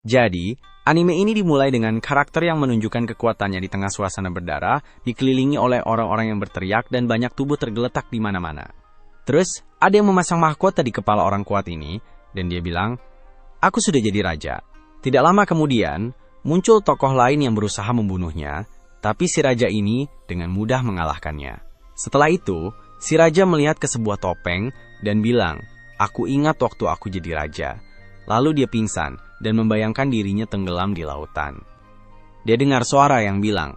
Jadi, anime ini dimulai dengan karakter yang menunjukkan kekuatannya di tengah suasana berdarah, dikelilingi oleh orang-orang yang berteriak dan banyak tubuh tergeletak di mana-mana. Terus, ada yang memasang mahkota di kepala orang kuat ini, dan dia bilang, "Aku sudah jadi raja." Tidak lama kemudian, muncul tokoh lain yang berusaha membunuhnya, tapi si raja ini dengan mudah mengalahkannya. Setelah itu, si raja melihat ke sebuah topeng dan bilang, "Aku ingat waktu aku jadi raja." Lalu dia pingsan dan membayangkan dirinya tenggelam di lautan. Dia dengar suara yang bilang,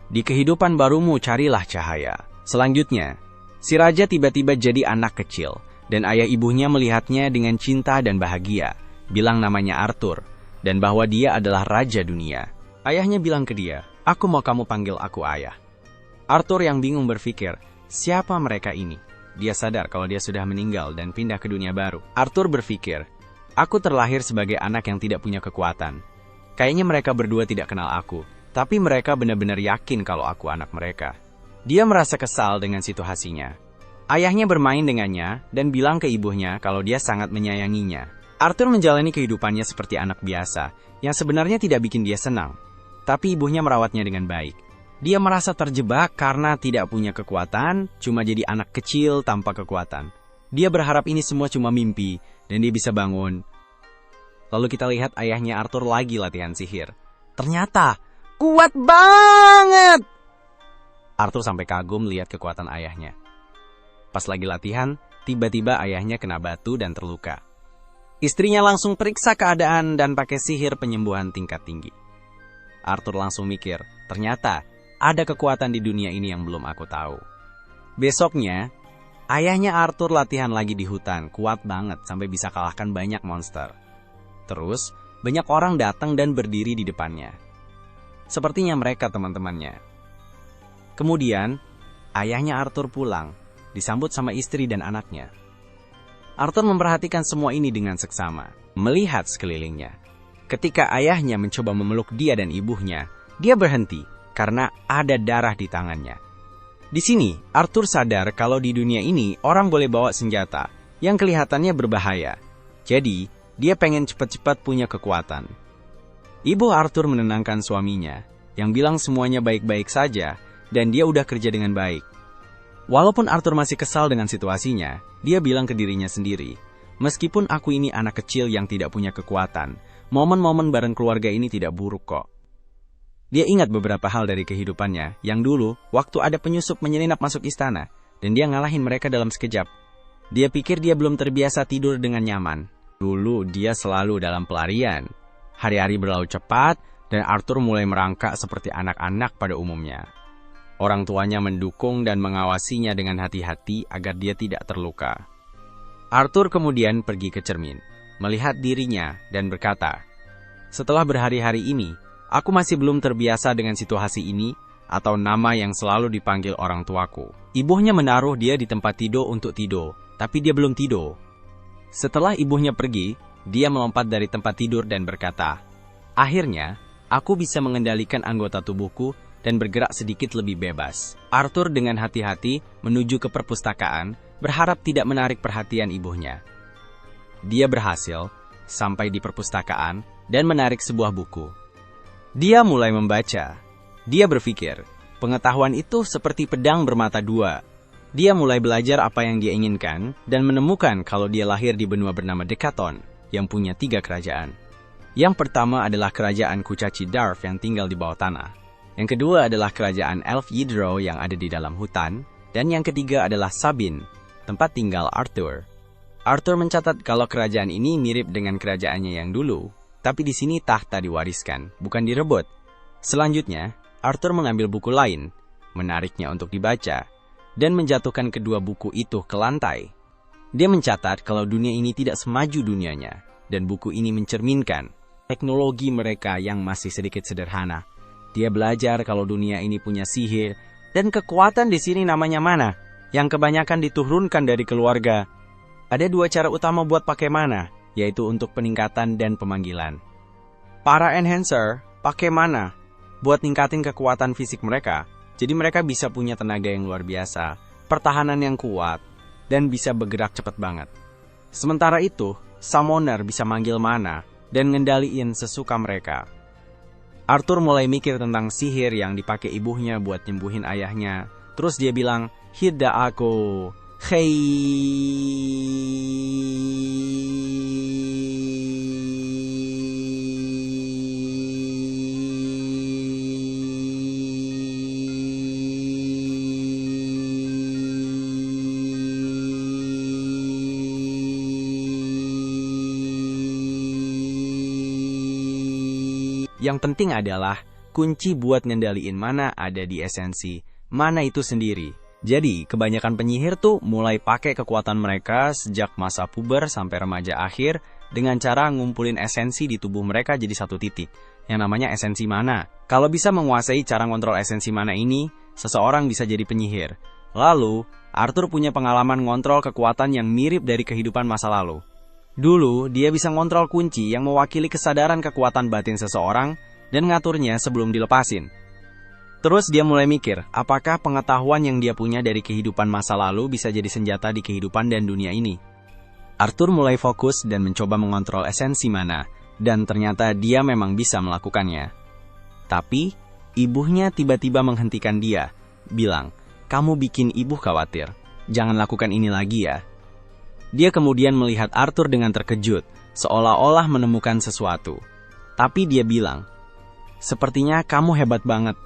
"Di kehidupan barumu carilah cahaya." Selanjutnya, si raja tiba-tiba jadi anak kecil, dan ayah ibunya melihatnya dengan cinta dan bahagia, bilang namanya Arthur, dan bahwa dia adalah raja dunia. Ayahnya bilang ke dia, "Aku mau kamu panggil aku ayah." Arthur yang bingung berpikir, siapa mereka ini? Dia sadar kalau dia sudah meninggal dan pindah ke dunia baru. Arthur berpikir, "Aku terlahir sebagai anak yang tidak punya kekuatan. Kayaknya mereka berdua tidak kenal aku, tapi mereka benar-benar yakin kalau aku anak mereka." Dia merasa kesal dengan situasinya. Ayahnya bermain dengannya dan bilang ke ibunya kalau dia sangat menyayanginya. Arthur menjalani kehidupannya seperti anak biasa, yang sebenarnya tidak bikin dia senang. Tapi ibunya merawatnya dengan baik. Dia merasa terjebak karena tidak punya kekuatan, cuma jadi anak kecil tanpa kekuatan. Dia berharap ini semua cuma mimpi, dan dia bisa bangun. Lalu kita lihat ayahnya Arthur lagi latihan sihir. Ternyata, kuat banget! Arthur sampai kagum lihat kekuatan ayahnya. Pas lagi latihan, tiba-tiba ayahnya kena batu dan terluka. Istrinya langsung periksa keadaan dan pakai sihir penyembuhan tingkat tinggi. Arthur langsung mikir, ternyata ada kekuatan di dunia ini yang belum aku tahu. Besoknya, ayahnya Arthur latihan lagi di hutan, kuat banget sampai bisa kalahkan banyak monster. Terus, banyak orang datang dan berdiri di depannya. Sepertinya mereka teman-temannya. Kemudian, ayahnya Arthur pulang, disambut sama istri dan anaknya. Arthur memperhatikan semua ini dengan seksama, melihat sekelilingnya. Ketika ayahnya mencoba memeluk dia dan ibunya, dia berhenti karena ada darah di tangannya. Di sini, Arthur sadar kalau di dunia ini orang boleh bawa senjata yang kelihatannya berbahaya. Jadi, dia pengen cepat-cepat punya kekuatan. Ibu Arthur menenangkan suaminya, yang bilang semuanya baik-baik saja, dan dia udah kerja dengan baik. Walaupun Arthur masih kesal dengan situasinya, dia bilang ke dirinya sendiri, "Meskipun aku ini anak kecil yang tidak punya kekuatan, momen-momen bareng keluarga ini tidak buruk kok." Dia ingat beberapa hal dari kehidupannya, yang dulu, waktu ada penyusup menyelinap masuk istana, dan dia ngalahin mereka dalam sekejap. Dia pikir dia belum terbiasa tidur dengan nyaman. Dulu dia selalu dalam pelarian. Hari-hari berlalu cepat, dan Arthur mulai merangkak seperti anak-anak pada umumnya. Orang tuanya mendukung dan mengawasinya dengan hati-hati agar dia tidak terluka. Arthur kemudian pergi ke cermin, melihat dirinya dan berkata, "Setelah berhari-hari ini, aku masih belum terbiasa dengan situasi ini atau nama yang selalu dipanggil orang tuaku." Ibunya menaruh dia di tempat tidur untuk tidur, tapi dia belum tidur. Setelah ibunya pergi, dia melompat dari tempat tidur dan berkata, "Akhirnya, aku bisa mengendalikan anggota tubuhku dan bergerak sedikit lebih bebas." Arthur dengan hati-hati menuju ke perpustakaan, berharap tidak menarik perhatian ibunya. Dia berhasil sampai di perpustakaan dan menarik sebuah buku. Dia mulai membaca. Dia berpikir, pengetahuan itu seperti pedang bermata dua. Dia mulai belajar apa yang dia inginkan dan menemukan kalau dia lahir di benua bernama Dekaton yang punya 3 kerajaan. Yang pertama adalah kerajaan Kucaci Darf yang tinggal di bawah tanah. Yang kedua adalah kerajaan Elf Yidro yang ada di dalam hutan. Dan yang ketiga adalah Sabin, tempat tinggal Arthur. Arthur mencatat kalau kerajaan ini mirip dengan kerajaannya yang dulu, tapi di sini tahta diwariskan, bukan direbut. Selanjutnya, Arthur mengambil buku lain, menariknya untuk dibaca, dan menjatuhkan kedua buku itu ke lantai. Dia mencatat kalau dunia ini tidak semaju dunianya, dan buku ini mencerminkan teknologi mereka yang masih sedikit sederhana. Dia belajar kalau dunia ini punya sihir, dan kekuatan di sini namanya mana, yang kebanyakan diturunkan dari keluarga. Ada 2 cara utama buat pakai mana, yaitu untuk peningkatan dan pemanggilan. Para enhancer pakai mana buat ningkatin kekuatan fisik mereka, jadi mereka bisa punya tenaga yang luar biasa, pertahanan yang kuat, dan bisa bergerak cepat banget. Sementara itu, summoner bisa manggil mana, dan ngendaliin sesuka mereka. Arthur mulai mikir tentang sihir yang dipakai ibunya buat nyembuhin ayahnya. Terus dia bilang, "Hidda aku, hei." Yang penting adalah kunci buat ngendaliin mana ada di esensi, mana itu sendiri. Jadi, kebanyakan penyihir tuh mulai pakai kekuatan mereka sejak masa puber sampai remaja akhir dengan cara ngumpulin esensi di tubuh mereka jadi satu titik, yang namanya esensi mana. Kalau bisa menguasai cara ngontrol esensi mana ini, seseorang bisa jadi penyihir. Lalu, Arthur punya pengalaman ngontrol kekuatan yang mirip dari kehidupan masa lalu. Dulu, dia bisa ngontrol kunci yang mewakili kesadaran kekuatan batin seseorang dan ngaturnya sebelum dilepasin. Terus dia mulai mikir, apakah pengetahuan yang dia punya dari kehidupan masa lalu bisa jadi senjata di kehidupan dan dunia ini? Arthur mulai fokus dan mencoba mengontrol esensi mana, dan ternyata dia memang bisa melakukannya. Tapi, ibunya tiba-tiba menghentikan dia, bilang, "Kamu bikin ibu khawatir, jangan lakukan ini lagi ya." Dia kemudian melihat Arthur dengan terkejut, seolah-olah menemukan sesuatu. Tapi dia bilang, "Sepertinya kamu hebat banget."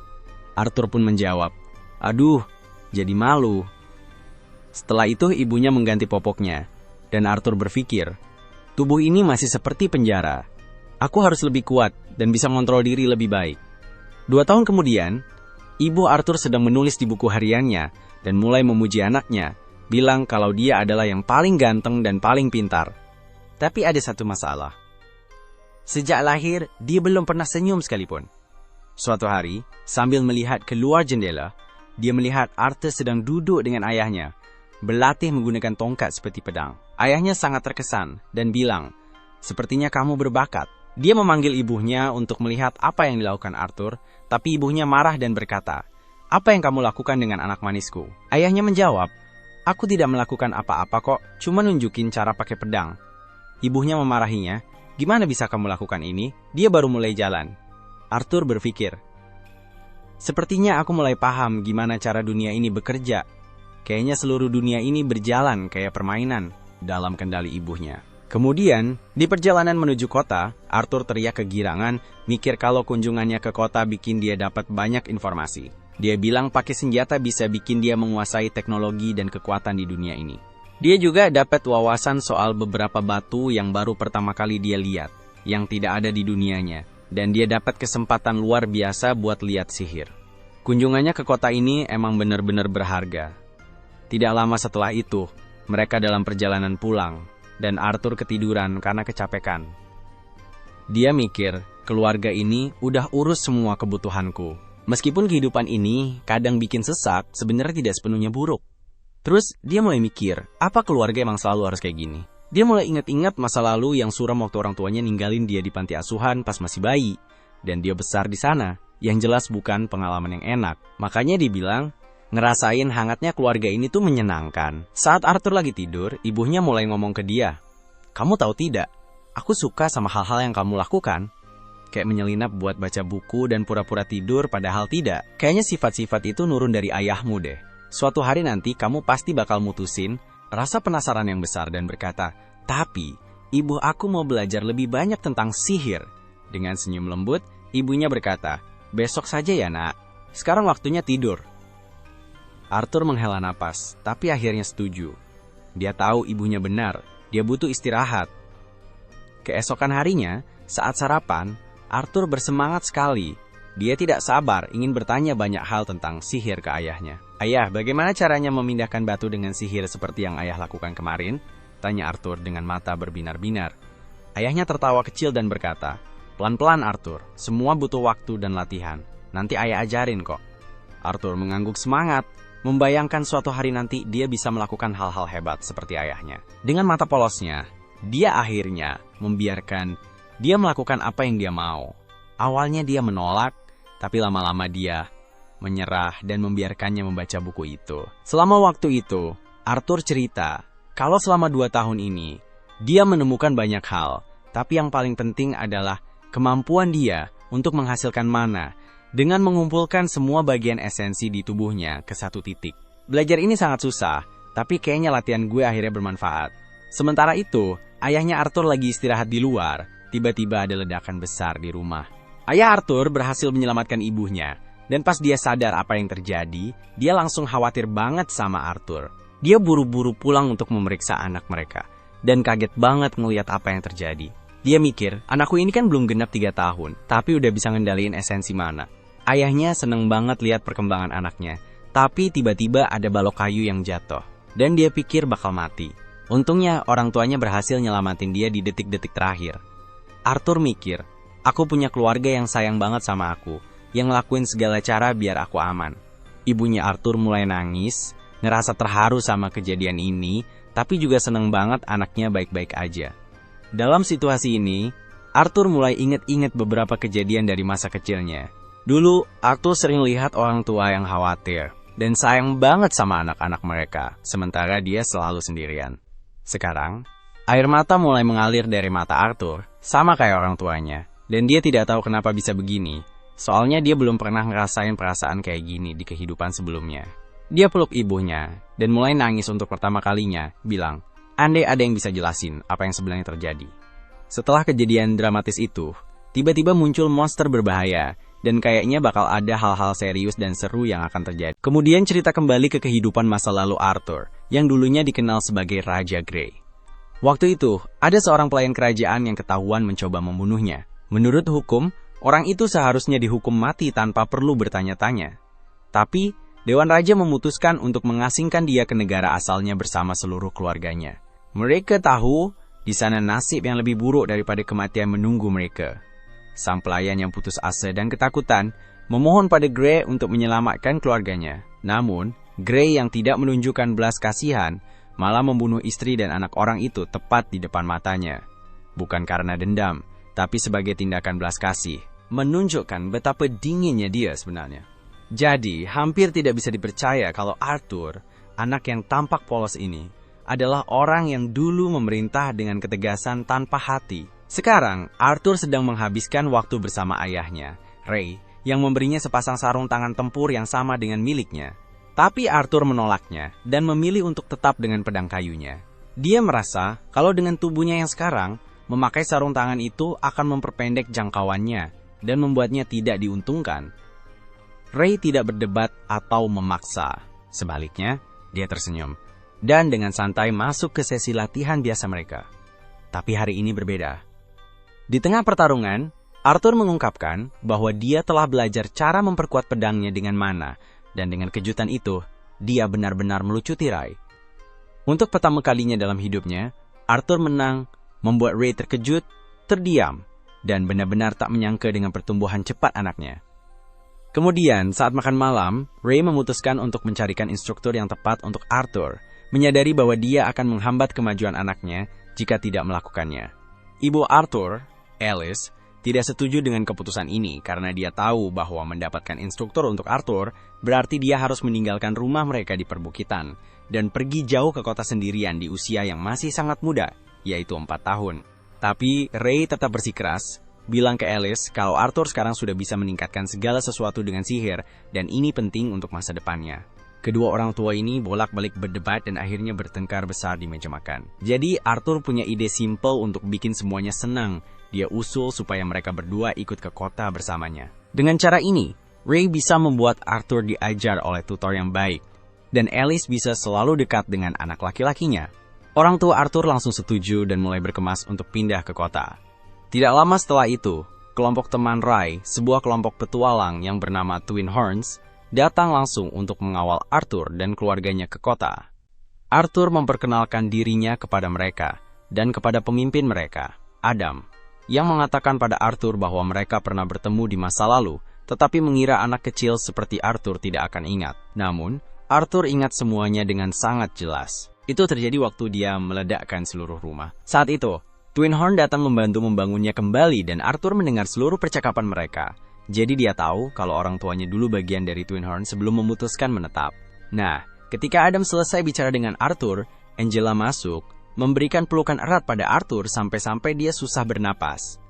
Arthur pun menjawab, "Aduh, jadi malu." Setelah itu ibunya mengganti popoknya, dan Arthur berpikir, tubuh ini masih seperti penjara. Aku harus lebih kuat dan bisa mengontrol diri lebih baik. 2 tahun kemudian, ibu Arthur sedang menulis di buku hariannya dan mulai memuji anaknya, bilang kalau dia adalah yang paling ganteng dan paling pintar. Tapi ada satu masalah. Sejak lahir, dia belum pernah senyum sekalipun. Suatu hari, sambil melihat keluar jendela, dia melihat Arthur sedang duduk dengan ayahnya, berlatih menggunakan tongkat seperti pedang. Ayahnya sangat terkesan dan bilang, "Sepertinya kamu berbakat." Dia memanggil ibunya untuk melihat apa yang dilakukan Arthur, tapi ibunya marah dan berkata, "Apa yang kamu lakukan dengan anak manisku?" Ayahnya menjawab, "Aku tidak melakukan apa-apa kok, cuma nunjukin cara pakai pedang." Ibunya memarahinya, "Gimana bisa kamu lakukan ini? Dia baru mulai jalan." Arthur berpikir, "Sepertinya aku mulai paham gimana cara dunia ini bekerja. Kayaknya seluruh dunia ini berjalan kayak permainan dalam kendali ibunya." Kemudian, di perjalanan menuju kota, Arthur teriak kegirangan, mikir kalau kunjungannya ke kota bikin dia dapat banyak informasi. Dia bilang pakai senjata bisa bikin dia menguasai teknologi dan kekuatan di dunia ini. Dia juga dapat wawasan soal beberapa batu yang baru pertama kali dia lihat, yang tidak ada di dunianya, dan dia dapat kesempatan luar biasa buat lihat sihir. Kunjungannya ke kota ini emang benar-benar berharga. Tidak lama setelah itu, mereka dalam perjalanan pulang, dan Arthur ketiduran karena kecapekan. Dia mikir, keluarga ini udah urus semua kebutuhanku. Meskipun kehidupan ini kadang bikin sesak, sebenarnya tidak sepenuhnya buruk. Terus dia mulai mikir, apa keluarga emang selalu harus kayak gini? Dia mulai ingat-ingat masa lalu yang suram waktu orang tuanya ninggalin dia di panti asuhan pas masih bayi. Dan dia besar di sana, yang jelas bukan pengalaman yang enak. Makanya dia bilang, ngerasain hangatnya keluarga ini tuh menyenangkan. Saat Arthur lagi tidur, ibunya mulai ngomong ke dia, "Kamu tahu tidak, aku suka sama hal-hal yang kamu lakukan. Kayak menyelinap buat baca buku dan pura-pura tidur padahal tidak. Kayaknya sifat-sifat itu nurun dari ayahmu deh. Suatu hari nanti kamu pasti bakal mutusin rasa penasaran yang besar dan berkata, 'Tapi, ibu aku mau belajar lebih banyak tentang sihir.'" Dengan senyum lembut, ibunya berkata, "Besok saja ya nak, sekarang waktunya tidur." Arthur menghela napas, tapi akhirnya setuju. Dia tahu ibunya benar, dia butuh istirahat. Keesokan harinya, saat sarapan, Arthur bersemangat sekali. Dia tidak sabar ingin bertanya banyak hal tentang sihir ke ayahnya. "Ayah, bagaimana caranya memindahkan batu dengan sihir seperti yang ayah lakukan kemarin?" tanya Arthur dengan mata berbinar-binar. Ayahnya tertawa kecil dan berkata, "Pelan-pelan Arthur, semua butuh waktu dan latihan. Nanti ayah ajarin kok." Arthur mengangguk semangat, membayangkan suatu hari nanti dia bisa melakukan hal-hal hebat seperti ayahnya. Dengan mata polosnya, dia akhirnya membiarkan dia melakukan apa yang dia mau. Awalnya dia menolak, tapi lama-lama dia menyerah dan membiarkannya membaca buku itu. Selama waktu itu, Arthur cerita kalau selama 2 tahun ini, dia menemukan banyak hal Tapi yang paling penting adalah kemampuan dia untuk menghasilkan mana dengan mengumpulkan semua bagian esensi di tubuhnya ke satu titik. Belajar ini sangat susah, tapi kayaknya latihan gue akhirnya bermanfaat. Sementara itu, ayahnya Arthur lagi istirahat di luar. Tiba-tiba ada ledakan besar di rumah. Ayah Arthur berhasil menyelamatkan ibunya. Dan pas dia sadar apa yang terjadi, dia langsung khawatir banget sama Arthur. Dia buru-buru pulang untuk memeriksa anak mereka. Dan kaget banget ngelihat apa yang terjadi. Dia mikir, anakku ini kan belum genap 3 tahun, tapi udah bisa ngendaliin esensi mana. Ayahnya seneng banget lihat perkembangan anaknya, tapi tiba-tiba ada balok kayu yang jatuh. Dan dia pikir bakal mati. Untungnya orang tuanya berhasil nyelamatin dia di detik-detik terakhir. Arthur mikir, aku punya keluarga yang sayang banget sama aku, yang ngelakuin segala cara biar aku aman. Ibunya Arthur mulai nangis, ngerasa terharu sama kejadian ini, tapi juga seneng banget anaknya baik-baik aja. Dalam situasi ini, Arthur mulai inget-inget beberapa kejadian dari masa kecilnya. Dulu, Arthur sering lihat orang tua yang khawatir dan sayang banget sama anak-anak mereka, sementara dia selalu sendirian. Sekarang, air mata mulai mengalir dari mata Arthur, sama kayak orang tuanya, dan dia tidak tahu kenapa bisa begini, soalnya dia belum pernah ngerasain perasaan kayak gini di kehidupan sebelumnya. Dia peluk ibunya, dan mulai nangis untuk pertama kalinya, bilang, andai ada yang bisa jelasin apa yang sebenarnya terjadi. Setelah kejadian dramatis itu, tiba-tiba muncul monster berbahaya, dan kayaknya bakal ada hal-hal serius dan seru yang akan terjadi. Kemudian cerita kembali ke kehidupan masa lalu Arthur, yang dulunya dikenal sebagai Raja Grey. Waktu itu, ada seorang pelayan kerajaan yang ketahuan mencoba membunuhnya. Menurut hukum, orang itu seharusnya dihukum mati tanpa perlu bertanya-tanya. Tapi, Dewan Raja memutuskan untuk mengasingkan dia ke negara asalnya bersama seluruh keluarganya. Mereka tahu, di sana nasib yang lebih buruk daripada kematian menunggu mereka. Sang pelayan yang putus asa dan ketakutan, memohon pada Grey untuk menyelamatkan keluarganya. Namun, Grey yang tidak menunjukkan belas kasihan, malah membunuh istri dan anak orang itu tepat di depan matanya. Bukan karena dendam, tapi sebagai tindakan belas kasih, menunjukkan betapa dinginnya dia sebenarnya. Jadi, hampir tidak bisa dipercaya kalau Arthur, anak yang tampak polos ini, adalah orang yang dulu memerintah dengan ketegasan tanpa hati. Sekarang, Arthur sedang menghabiskan waktu bersama ayahnya, Ray, yang memberinya sepasang sarung tangan tempur yang sama dengan miliknya. Tapi Arthur menolaknya dan memilih untuk tetap dengan pedang kayunya. Dia merasa kalau dengan tubuhnya yang sekarang, memakai sarung tangan itu akan memperpendek jangkauannya dan membuatnya tidak diuntungkan. Ray tidak berdebat atau memaksa. Sebaliknya, dia tersenyum dan dengan santai masuk ke sesi latihan biasa mereka. Tapi hari ini berbeda. Di tengah pertarungan, Arthur mengungkapkan bahwa dia telah belajar cara memperkuat pedangnya dengan mana, dan dengan kejutan itu, dia benar-benar melucuti Ray. Untuk pertama kalinya dalam hidupnya, Arthur menang, membuat Ray terkejut, terdiam, dan benar-benar tak menyangka dengan pertumbuhan cepat anaknya. Kemudian, saat makan malam, Ray memutuskan untuk mencarikan instruktur yang tepat untuk Arthur, menyadari bahwa dia akan menghambat kemajuan anaknya jika tidak melakukannya. Ibu Arthur, Alice, tidak setuju dengan keputusan ini karena dia tahu bahwa mendapatkan instruktur untuk Arthur berarti dia harus meninggalkan rumah mereka di perbukitan dan pergi jauh ke kota sendirian di usia yang masih sangat muda, yaitu 4 tahun. Tapi Ray tetap bersikeras, bilang ke Alice kalau Arthur sekarang sudah bisa meningkatkan segala sesuatu dengan sihir dan ini penting untuk masa depannya. Kedua orang tua ini bolak-balik berdebat dan akhirnya bertengkar besar di meja makan. Jadi Arthur punya ide simple untuk bikin semuanya senang. Dia usul supaya mereka berdua ikut ke kota bersamanya. Dengan cara ini, Ray bisa membuat Arthur diajar oleh tutor yang baik. Dan Alice bisa selalu dekat dengan anak laki-lakinya. Orang tua Arthur langsung setuju dan mulai berkemas untuk pindah ke kota. Tidak lama setelah itu, kelompok teman Ray, sebuah kelompok petualang yang bernama Twin Horns, datang langsung untuk mengawal Arthur dan keluarganya ke kota. Arthur memperkenalkan dirinya kepada mereka dan kepada pemimpin mereka, Adam, yang mengatakan pada Arthur bahwa mereka pernah bertemu di masa lalu, tetapi mengira anak kecil seperti Arthur tidak akan ingat. Namun, Arthur ingat semuanya dengan sangat jelas. Itu terjadi waktu dia meledakkan seluruh rumah. Saat itu, Twin Horn datang membantu membangunnya kembali dan Arthur mendengar seluruh percakapan mereka. Jadi dia tahu kalau orang tuanya dulu bagian dari Twin Horn sebelum memutuskan menetap. Nah, ketika Adam selesai bicara dengan Arthur, Angela masuk memberikan pelukan erat pada Arthur sampai-sampai dia susah bernapas.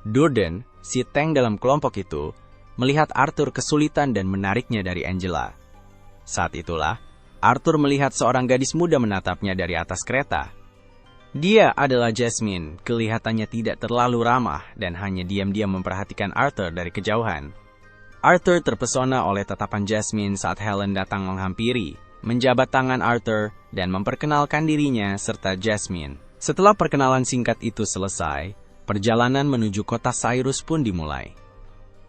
Durden, si tank dalam kelompok itu, melihat Arthur kesulitan dan menariknya dari Angela. Saat itulah, Arthur melihat seorang gadis muda menatapnya dari atas kereta. Dia adalah Jasmine, kelihatannya tidak terlalu ramah dan hanya diam-diam memperhatikan Arthur dari kejauhan. Arthur terpesona oleh tatapan Jasmine saat Helen datang menghampiri, menjabat tangan Arthur, dan memperkenalkan dirinya serta Jasmine. Setelah perkenalan singkat itu selesai, perjalanan menuju kota Cyrus pun dimulai.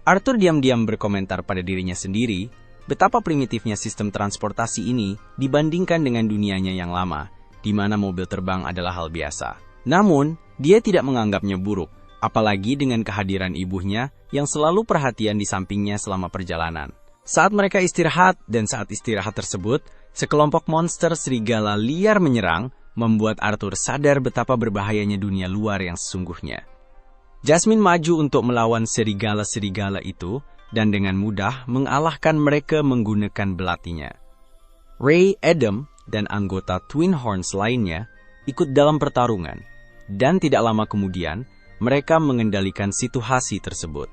Arthur diam-diam berkomentar pada dirinya sendiri, betapa primitifnya sistem transportasi ini dibandingkan dengan dunianya yang lama, di mana mobil terbang adalah hal biasa. Namun, dia tidak menganggapnya buruk, apalagi dengan kehadiran ibunya yang selalu perhatian di sampingnya selama perjalanan. Saat mereka istirahat, dan saat istirahat tersebut, sekelompok monster serigala liar menyerang, membuat Arthur sadar betapa berbahayanya dunia luar yang sesungguhnya. Jasmine maju untuk melawan serigala-serigala itu, dan dengan mudah mengalahkan mereka menggunakan belatinya. Ray, Adam, dan anggota Twin Horns lainnya ikut dalam pertarungan, dan tidak lama kemudian, mereka mengendalikan situasi tersebut.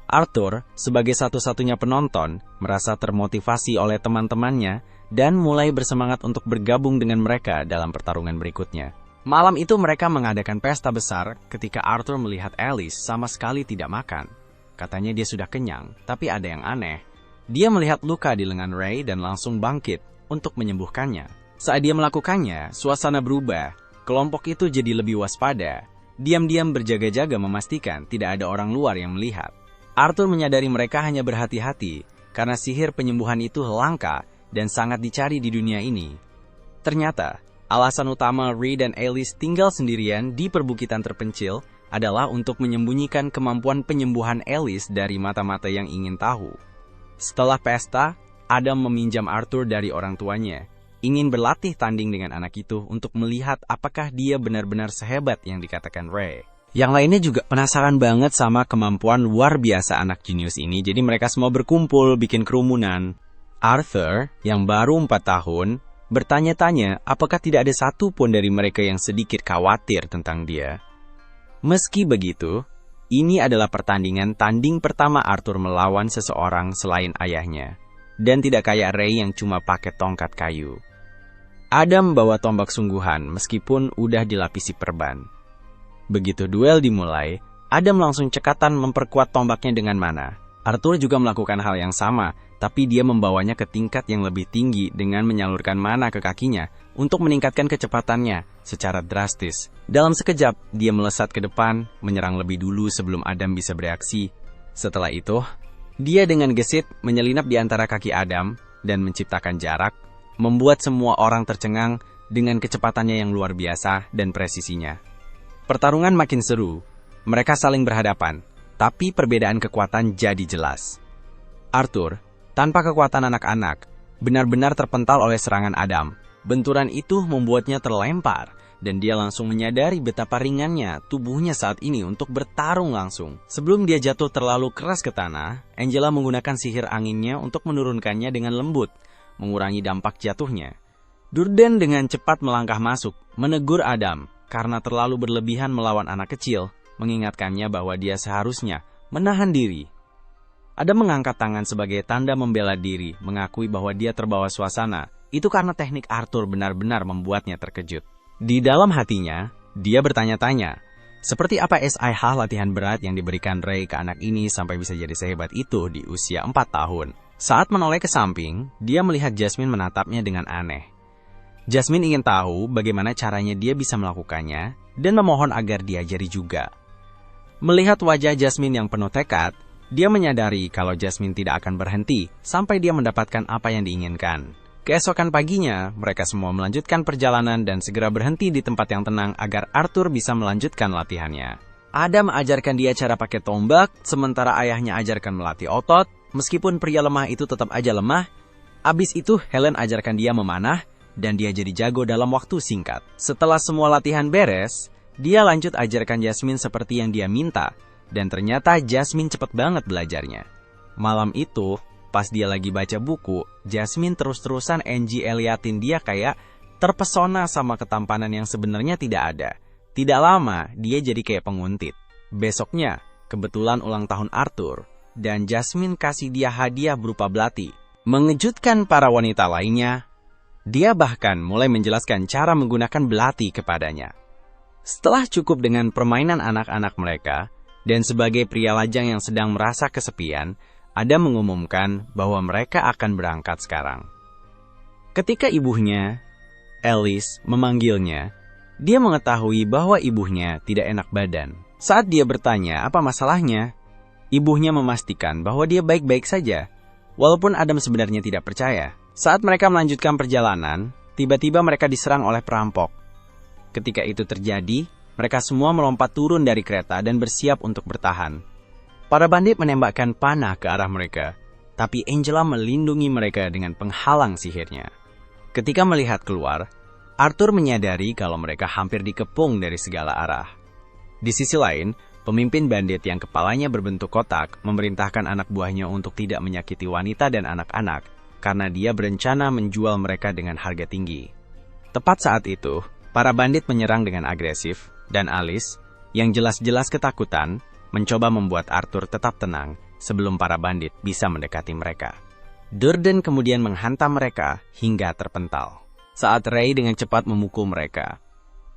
Arthur, sebagai satu-satunya penonton, merasa termotivasi oleh teman-temannya dan mulai bersemangat untuk bergabung dengan mereka dalam pertarungan berikutnya. Malam itu mereka mengadakan pesta besar ketika Arthur melihat Alice sama sekali tidak makan. Katanya dia sudah kenyang, tapi ada yang aneh. Dia melihat luka di lengan Ray dan langsung bangkit untuk menyembuhkannya. Saat dia melakukannya, suasana berubah. Kelompok itu jadi lebih waspada. Diam-diam berjaga-jaga memastikan tidak ada orang luar yang melihat. Arthur menyadari mereka hanya berhati-hati karena sihir penyembuhan itu langka dan sangat dicari di dunia ini. Ternyata, alasan utama Ray dan Alice tinggal sendirian di perbukitan terpencil adalah untuk menyembunyikan kemampuan penyembuhan Alice dari mata-mata yang ingin tahu. Setelah pesta, Adam meminjam Arthur dari orang tuanya, ingin berlatih tanding dengan anak itu untuk melihat apakah dia benar-benar sehebat yang dikatakan Ray. Yang lainnya juga penasaran banget sama kemampuan luar biasa anak jenius ini, jadi mereka semua berkumpul bikin kerumunan. Arthur, yang baru 4 tahun, bertanya-tanya apakah tidak ada satu pun dari mereka yang sedikit khawatir tentang dia. Meski begitu, ini adalah pertandingan tanding pertama Arthur melawan seseorang selain ayahnya, dan tidak kayak Ray yang cuma pakai tongkat kayu. Adam bawa tombak sungguhan meskipun udah dilapisi perban. Begitu duel dimulai, Adam langsung cekatan memperkuat tombaknya dengan mana. Arthur juga melakukan hal yang sama, tapi dia membawanya ke tingkat yang lebih tinggi dengan menyalurkan mana ke kakinya untuk meningkatkan kecepatannya secara drastis. Dalam sekejap, dia melesat ke depan, menyerang lebih dulu sebelum Adam bisa bereaksi. Setelah itu, dia dengan gesit menyelinap di antara kaki Adam dan menciptakan jarak, membuat semua orang tercengang dengan kecepatannya yang luar biasa dan presisinya. Pertarungan makin seru, mereka saling berhadapan, tapi perbedaan kekuatan jadi jelas. Arthur, tanpa kekuatan anak-anak, benar-benar terpental oleh serangan Adam. Benturan itu membuatnya terlempar, dan dia langsung menyadari betapa ringannya tubuhnya saat ini untuk bertarung langsung. Sebelum dia jatuh terlalu keras ke tanah, Angela menggunakan sihir anginnya untuk menurunkannya dengan lembut, mengurangi dampak jatuhnya. Durden dengan cepat melangkah masuk, menegur Adam, karena terlalu berlebihan melawan anak kecil, mengingatkannya bahwa dia seharusnya menahan diri. Adam mengangkat tangan sebagai tanda membela diri, mengakui bahwa dia terbawa suasana. Itu karena teknik Arthur benar-benar membuatnya terkejut. Di dalam hatinya, dia bertanya-tanya, seperti apa SIH latihan berat yang diberikan Ray ke anak ini sampai bisa jadi sehebat itu di usia 4 tahun. Saat menoleh ke samping, dia melihat Jasmine menatapnya dengan aneh. Jasmine ingin tahu bagaimana caranya dia bisa melakukannya, dan memohon agar diajari juga. Melihat wajah Jasmine yang penuh tekad, dia menyadari kalau Jasmine tidak akan berhenti sampai dia mendapatkan apa yang diinginkan. Keesokan paginya, mereka semua melanjutkan perjalanan dan segera berhenti di tempat yang tenang agar Arthur bisa melanjutkan latihannya. Adam ajarkan dia cara pakai tombak, sementara ayahnya ajarkan melatih otot, meskipun pria lemah itu tetap aja lemah. Abis itu, Helen ajarkan dia memanah, dan dia jadi jago dalam waktu singkat. Setelah semua latihan beres, dia lanjut ajarkan Jasmine seperti yang dia minta, dan ternyata Jasmine cepet banget belajarnya. Malam itu, pas dia lagi baca buku, Jasmine terus-terusan Angie liatin dia kayak terpesona sama ketampanan yang sebenarnya tidak ada. Tidak lama, dia jadi kayak penguntit. Besoknya, kebetulan ulang tahun Arthur, dan Jasmine kasih dia hadiah berupa belati. Mengejutkan para wanita lainnya, dia bahkan mulai menjelaskan cara menggunakan belati kepadanya. Setelah cukup dengan permainan anak-anak mereka, dan sebagai pria lajang yang sedang merasa kesepian, Adam mengumumkan bahwa mereka akan berangkat sekarang. Ketika ibunya, Alice, memanggilnya, dia mengetahui bahwa ibunya tidak enak badan. Saat dia bertanya apa masalahnya, ibunya memastikan bahwa dia baik-baik saja, walaupun Adam sebenarnya tidak percaya. Saat mereka melanjutkan perjalanan, tiba-tiba mereka diserang oleh perampok. Ketika itu terjadi, mereka semua melompat turun dari kereta dan bersiap untuk bertahan. Para bandit menembakkan panah ke arah mereka, tapi Angela melindungi mereka dengan penghalang sihirnya. Ketika melihat keluar, Arthur menyadari kalau mereka hampir dikepung dari segala arah. Di sisi lain, pemimpin bandit yang kepalanya berbentuk kotak memerintahkan anak buahnya untuk tidak menyakiti wanita dan anak-anak karena dia berencana menjual mereka dengan harga tinggi. Tepat saat itu, para bandit menyerang dengan agresif, dan Alice, yang jelas-jelas ketakutan, mencoba membuat Arthur tetap tenang sebelum para bandit bisa mendekati mereka. Durden kemudian menghantam mereka hingga terpental. Saat Ray dengan cepat memukul mereka,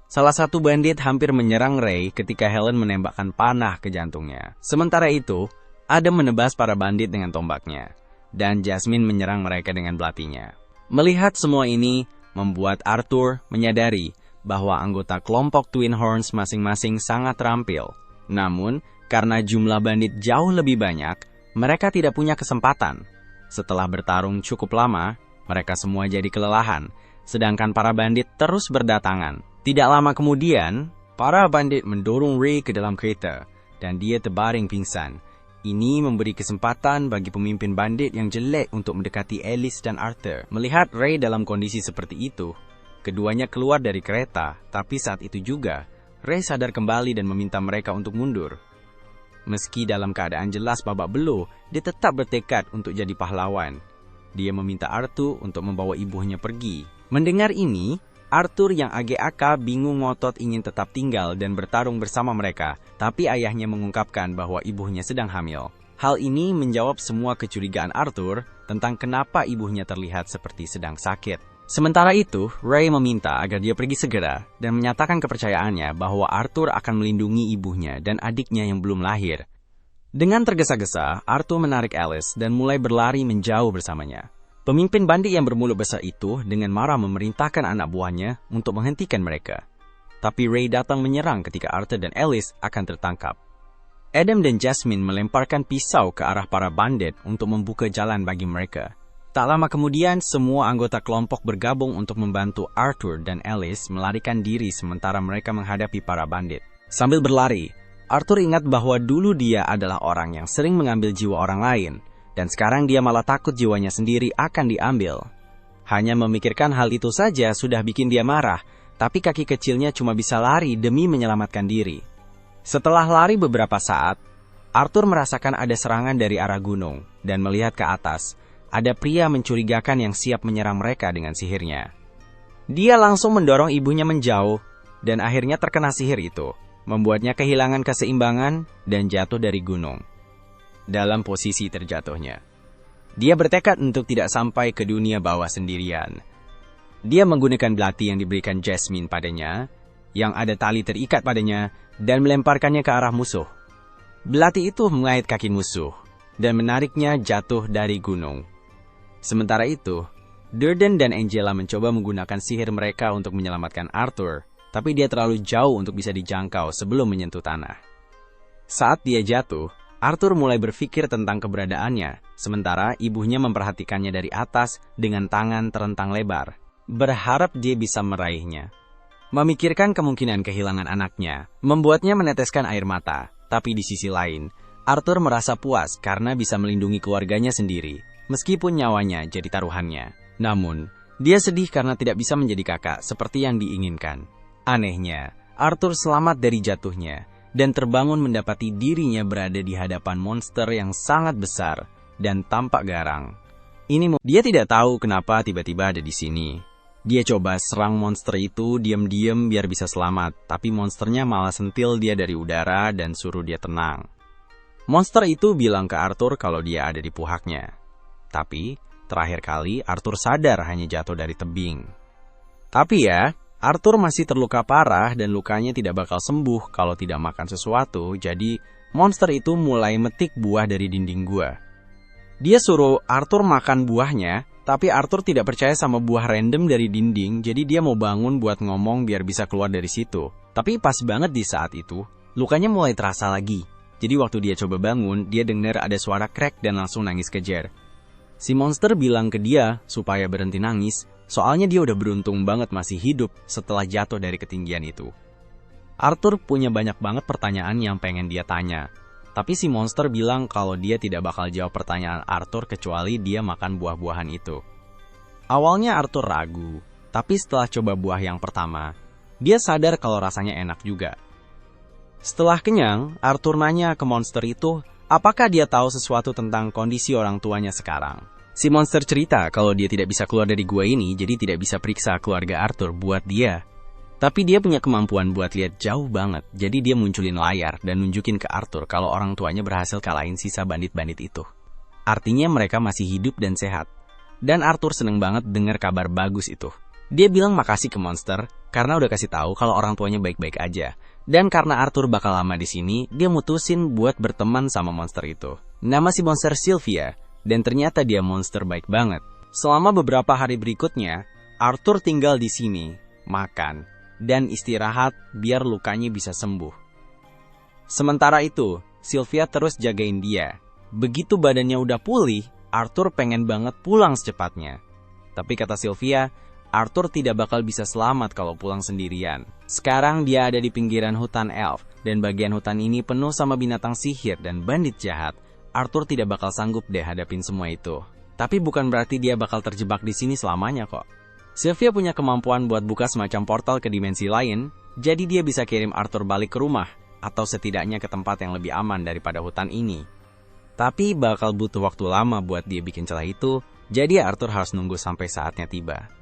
salah satu bandit hampir menyerang Ray ketika Helen menembakkan panah ke jantungnya. Sementara itu, Adam menebas para bandit dengan tombaknya, dan Jasmine menyerang mereka dengan belatinya. Melihat semua ini, membuat Arthur menyadari bahwa anggota kelompok Twin Horns masing-masing sangat terampil. Namun, karena jumlah bandit jauh lebih banyak, mereka tidak punya kesempatan. Setelah bertarung cukup lama, mereka semua jadi kelelahan, sedangkan para bandit terus berdatangan. Tidak lama kemudian, para bandit mendorong Ray ke dalam kereta, dan dia terbaring pingsan. Ini memberi kesempatan bagi pemimpin bandit yang jelek untuk mendekati Alice dan Arthur. Melihat Ray dalam kondisi seperti itu, keduanya keluar dari kereta, tapi saat itu juga, Ray sadar kembali dan meminta mereka untuk mundur. Meski dalam keadaan jelas babak belur, dia tetap bertekad untuk jadi pahlawan. Dia meminta Arthur untuk membawa ibunya pergi. Mendengar ini, Arthur yang agak bingung ngotot ingin tetap tinggal dan bertarung bersama mereka, tapi ayahnya mengungkapkan bahwa ibunya sedang hamil. Hal ini menjawab semua kecurigaan Arthur tentang kenapa ibunya terlihat seperti sedang sakit. Sementara itu, Ray meminta agar dia pergi segera dan menyatakan kepercayaannya bahwa Arthur akan melindungi ibunya dan adiknya yang belum lahir. Dengan tergesa-gesa, Arthur menarik Alice dan mulai berlari menjauh bersamanya. Pemimpin bandit yang bermulut besar itu dengan marah memerintahkan anak buahnya untuk menghentikan mereka. Tapi Ray datang menyerang ketika Arthur dan Alice akan tertangkap. Adam dan Jasmine melemparkan pisau ke arah para bandit untuk membuka jalan bagi mereka. Tak lama kemudian, semua anggota kelompok bergabung untuk membantu Arthur dan Alice melarikan diri sementara mereka menghadapi para bandit. Sambil berlari, Arthur ingat bahwa dulu dia adalah orang yang sering mengambil jiwa orang lain, dan sekarang dia malah takut jiwanya sendiri akan diambil. Hanya memikirkan hal itu saja sudah bikin dia marah, tapi kaki kecilnya cuma bisa lari demi menyelamatkan diri. Setelah lari beberapa saat, Arthur merasakan ada serangan dari arah gunung, dan melihat ke atas, ada pria mencurigakan yang siap menyerang mereka dengan sihirnya. Dia langsung mendorong ibunya menjauh, dan akhirnya terkena sihir itu, membuatnya kehilangan keseimbangan dan jatuh dari gunung. Dalam posisi terjatuhnya, dia bertekad untuk tidak sampai ke dunia bawah sendirian. Dia menggunakan belati yang diberikan Jasmine padanya, yang ada tali terikat padanya, dan melemparkannya ke arah musuh. Belati itu mengait kaki musuh, dan menariknya jatuh dari gunung. Sementara itu, Durden dan Angela mencoba menggunakan sihir mereka untuk menyelamatkan Arthur, tapi dia terlalu jauh untuk bisa dijangkau sebelum menyentuh tanah. Saat dia jatuh, Arthur mulai berpikir tentang keberadaannya, sementara ibunya memperhatikannya dari atas dengan tangan terentang lebar, berharap dia bisa meraihnya. Memikirkan kemungkinan kehilangan anaknya, membuatnya meneteskan air mata, tapi di sisi lain, Arthur merasa puas karena bisa melindungi keluarganya sendiri, meskipun nyawanya jadi taruhannya. Namun, dia sedih karena tidak bisa menjadi kakak seperti yang diinginkan. Anehnya, Arthur selamat dari jatuhnya, dan terbangun mendapati dirinya berada di hadapan monster yang sangat besar dan tampak garang. Dia tidak tahu kenapa tiba-tiba ada di sini. Dia coba serang monster itu diam-diam biar bisa selamat, tapi monsternya malah sentil dia dari udara dan suruh dia tenang. Monster itu bilang ke Arthur kalau dia ada di pihaknya. Tapi, terakhir kali Arthur sadar hanya jatuh dari tebing. Tapi ya, Arthur masih terluka parah dan lukanya tidak bakal sembuh kalau tidak makan sesuatu, jadi monster itu mulai metik buah dari dinding gua. Dia suruh Arthur makan buahnya, tapi Arthur tidak percaya sama buah random dari dinding, jadi dia mau bangun buat ngomong biar bisa keluar dari situ. Tapi pas banget di saat itu, lukanya mulai terasa lagi. Jadi waktu dia coba bangun, dia dengar ada suara krek dan langsung nangis kejer. Si monster bilang ke dia supaya berhenti nangis, soalnya dia udah beruntung banget masih hidup setelah jatuh dari ketinggian itu. Arthur punya banyak banget pertanyaan yang pengen dia tanya. Tapi si monster bilang kalau dia tidak bakal jawab pertanyaan Arthur kecuali dia makan buah-buahan itu. Awalnya Arthur ragu, tapi setelah coba buah yang pertama, dia sadar kalau rasanya enak juga. Setelah kenyang, Arthur nanya ke monster itu, apakah dia tahu sesuatu tentang kondisi orang tuanya sekarang. Si monster cerita kalau dia tidak bisa keluar dari gua ini, jadi tidak bisa periksa keluarga Arthur buat dia. Tapi dia punya kemampuan buat lihat jauh banget, jadi dia munculin layar dan nunjukin ke Arthur kalau orang tuanya berhasil kalahin sisa bandit-bandit itu. Artinya mereka masih hidup dan sehat. Dan Arthur seneng banget dengar kabar bagus itu. Dia bilang makasih ke monster, karena udah kasih tahu kalau orang tuanya baik-baik aja. Dan karena Arthur bakal lama di sini, dia mutusin buat berteman sama monster itu. Nama si monster Sylvia, dan ternyata dia monster baik banget. Selama beberapa hari berikutnya, Arthur tinggal di sini, makan, dan istirahat biar lukanya bisa sembuh. Sementara itu, Sylvia terus jagain dia. Begitu badannya udah pulih, Arthur pengen banget pulang secepatnya. Tapi kata Sylvia, Arthur tidak bakal bisa selamat kalau pulang sendirian. Sekarang dia ada di pinggiran hutan elf, dan bagian hutan ini penuh sama binatang sihir dan bandit jahat. Arthur tidak bakal sanggup deh hadapin semua itu. Tapi bukan berarti dia bakal terjebak di sini selamanya kok. Sylvia punya kemampuan buat buka semacam portal ke dimensi lain, jadi dia bisa kirim Arthur balik ke rumah, atau setidaknya ke tempat yang lebih aman daripada hutan ini. Tapi bakal butuh waktu lama buat dia bikin celah itu, jadi Arthur harus nunggu sampai saatnya tiba.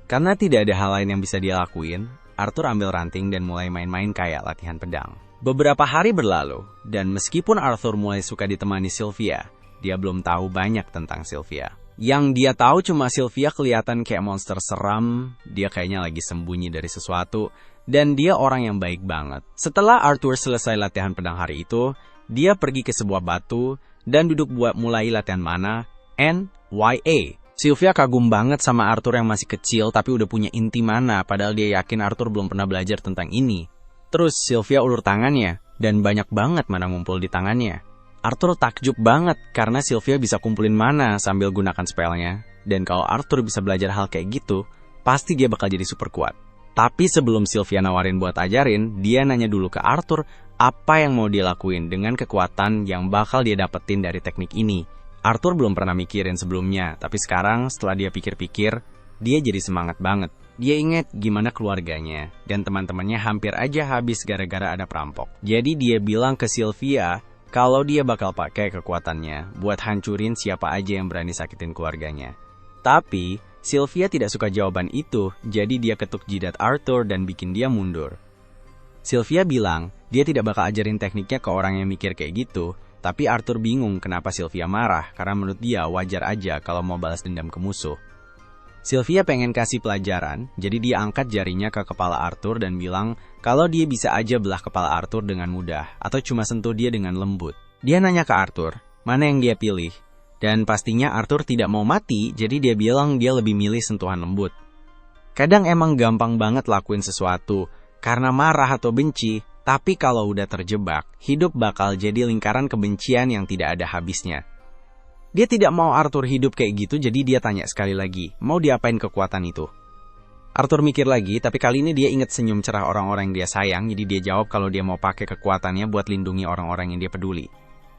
Karena tidak ada hal lain yang bisa dia lakuin, Arthur ambil ranting dan mulai main-main kayak latihan pedang. Beberapa hari berlalu, dan meskipun Arthur mulai suka ditemani Sylvia, dia belum tahu banyak tentang Sylvia. Yang dia tahu cuma Sylvia kelihatan kayak monster seram, dia kayaknya lagi sembunyi dari sesuatu, dan dia orang yang baik banget. Setelah Arthur selesai latihan pedang hari itu, dia pergi ke sebuah batu, dan duduk buat mulai latihan mana, NYA. Sylvia kagum banget sama Arthur yang masih kecil tapi udah punya inti mana, padahal dia yakin Arthur belum pernah belajar tentang ini. Terus Sylvia ulur tangannya, dan banyak banget mana ngumpul di tangannya. Arthur takjub banget karena Sylvia bisa kumpulin mana sambil gunakan spellnya. Dan kalau Arthur bisa belajar hal kayak gitu, pasti dia bakal jadi super kuat. Tapi sebelum Sylvia nawarin buat ajarin, dia nanya dulu ke Arthur apa yang mau dia lakuin dengan kekuatan yang bakal dia dapetin dari teknik ini. Arthur belum pernah mikirin sebelumnya, tapi sekarang setelah dia pikir-pikir, dia jadi semangat banget. Dia ingat gimana keluarganya, dan teman-temannya hampir aja habis gara-gara ada perampok. Jadi dia bilang ke Sylvia kalau dia bakal pakai kekuatannya buat hancurin siapa aja yang berani sakitin keluarganya. Tapi, Sylvia tidak suka jawaban itu, jadi dia ketuk jidat Arthur dan bikin dia mundur. Sylvia bilang, dia tidak bakal ajarin tekniknya ke orang yang mikir kayak gitu, tapi Arthur bingung kenapa Sylvia marah, karena menurut dia wajar aja kalau mau balas dendam ke musuh. Sylvia pengen kasih pelajaran, jadi dia angkat jarinya ke kepala Arthur dan bilang kalau dia bisa aja belah kepala Arthur dengan mudah, atau cuma sentuh dia dengan lembut. Dia nanya ke Arthur, mana yang dia pilih? Dan pastinya Arthur tidak mau mati, jadi dia bilang dia lebih milih sentuhan lembut. Kadang emang gampang banget lakuin sesuatu, karena marah atau benci, tapi kalau udah terjebak, hidup bakal jadi lingkaran kebencian yang tidak ada habisnya. Dia tidak mau Arthur hidup kayak gitu, jadi dia tanya sekali lagi, mau diapain kekuatan itu? Arthur mikir lagi, tapi kali ini dia ingat senyum cerah orang-orang yang dia sayang, jadi dia jawab kalau dia mau pakai kekuatannya buat lindungi orang-orang yang dia peduli.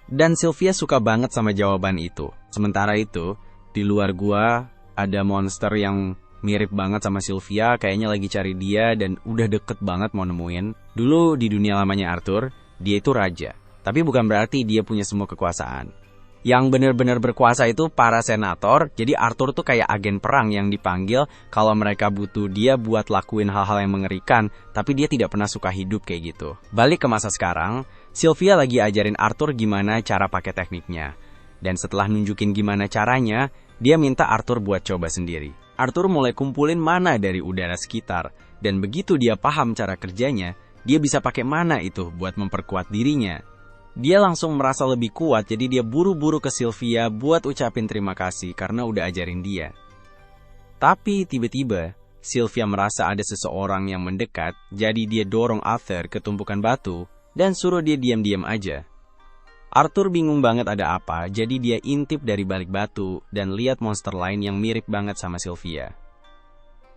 Dan Sylvia suka banget sama jawaban itu. Sementara itu, di luar gua, ada monster yang mirip banget sama Sylvia, kayaknya lagi cari dia dan udah deket banget mau nemuin. Dulu di dunia lamanya Arthur, dia itu raja, tapi bukan berarti dia punya semua kekuasaan. Yang benar-benar berkuasa itu para senator, jadi Arthur tuh kayak agen perang yang dipanggil kalau mereka butuh dia buat lakuin hal-hal yang mengerikan, tapi dia tidak pernah suka hidup kayak gitu. Balik ke masa sekarang, Sylvia lagi ajarin Arthur gimana cara pakai tekniknya. Dan setelah nunjukin gimana caranya, dia minta Arthur buat coba sendiri. Arthur mulai kumpulin mana dari udara sekitar, dan begitu dia paham cara kerjanya, dia bisa pakai mana itu buat memperkuat dirinya. Dia langsung merasa lebih kuat, jadi dia buru-buru ke Sylvia buat ucapin terima kasih karena udah ajarin dia. Tapi tiba-tiba, Sylvia merasa ada seseorang yang mendekat, jadi dia dorong Arthur ke tumpukan batu dan suruh dia diam-diam aja. Arthur bingung banget ada apa, jadi dia intip dari balik batu dan lihat monster lain yang mirip banget sama Sylvia.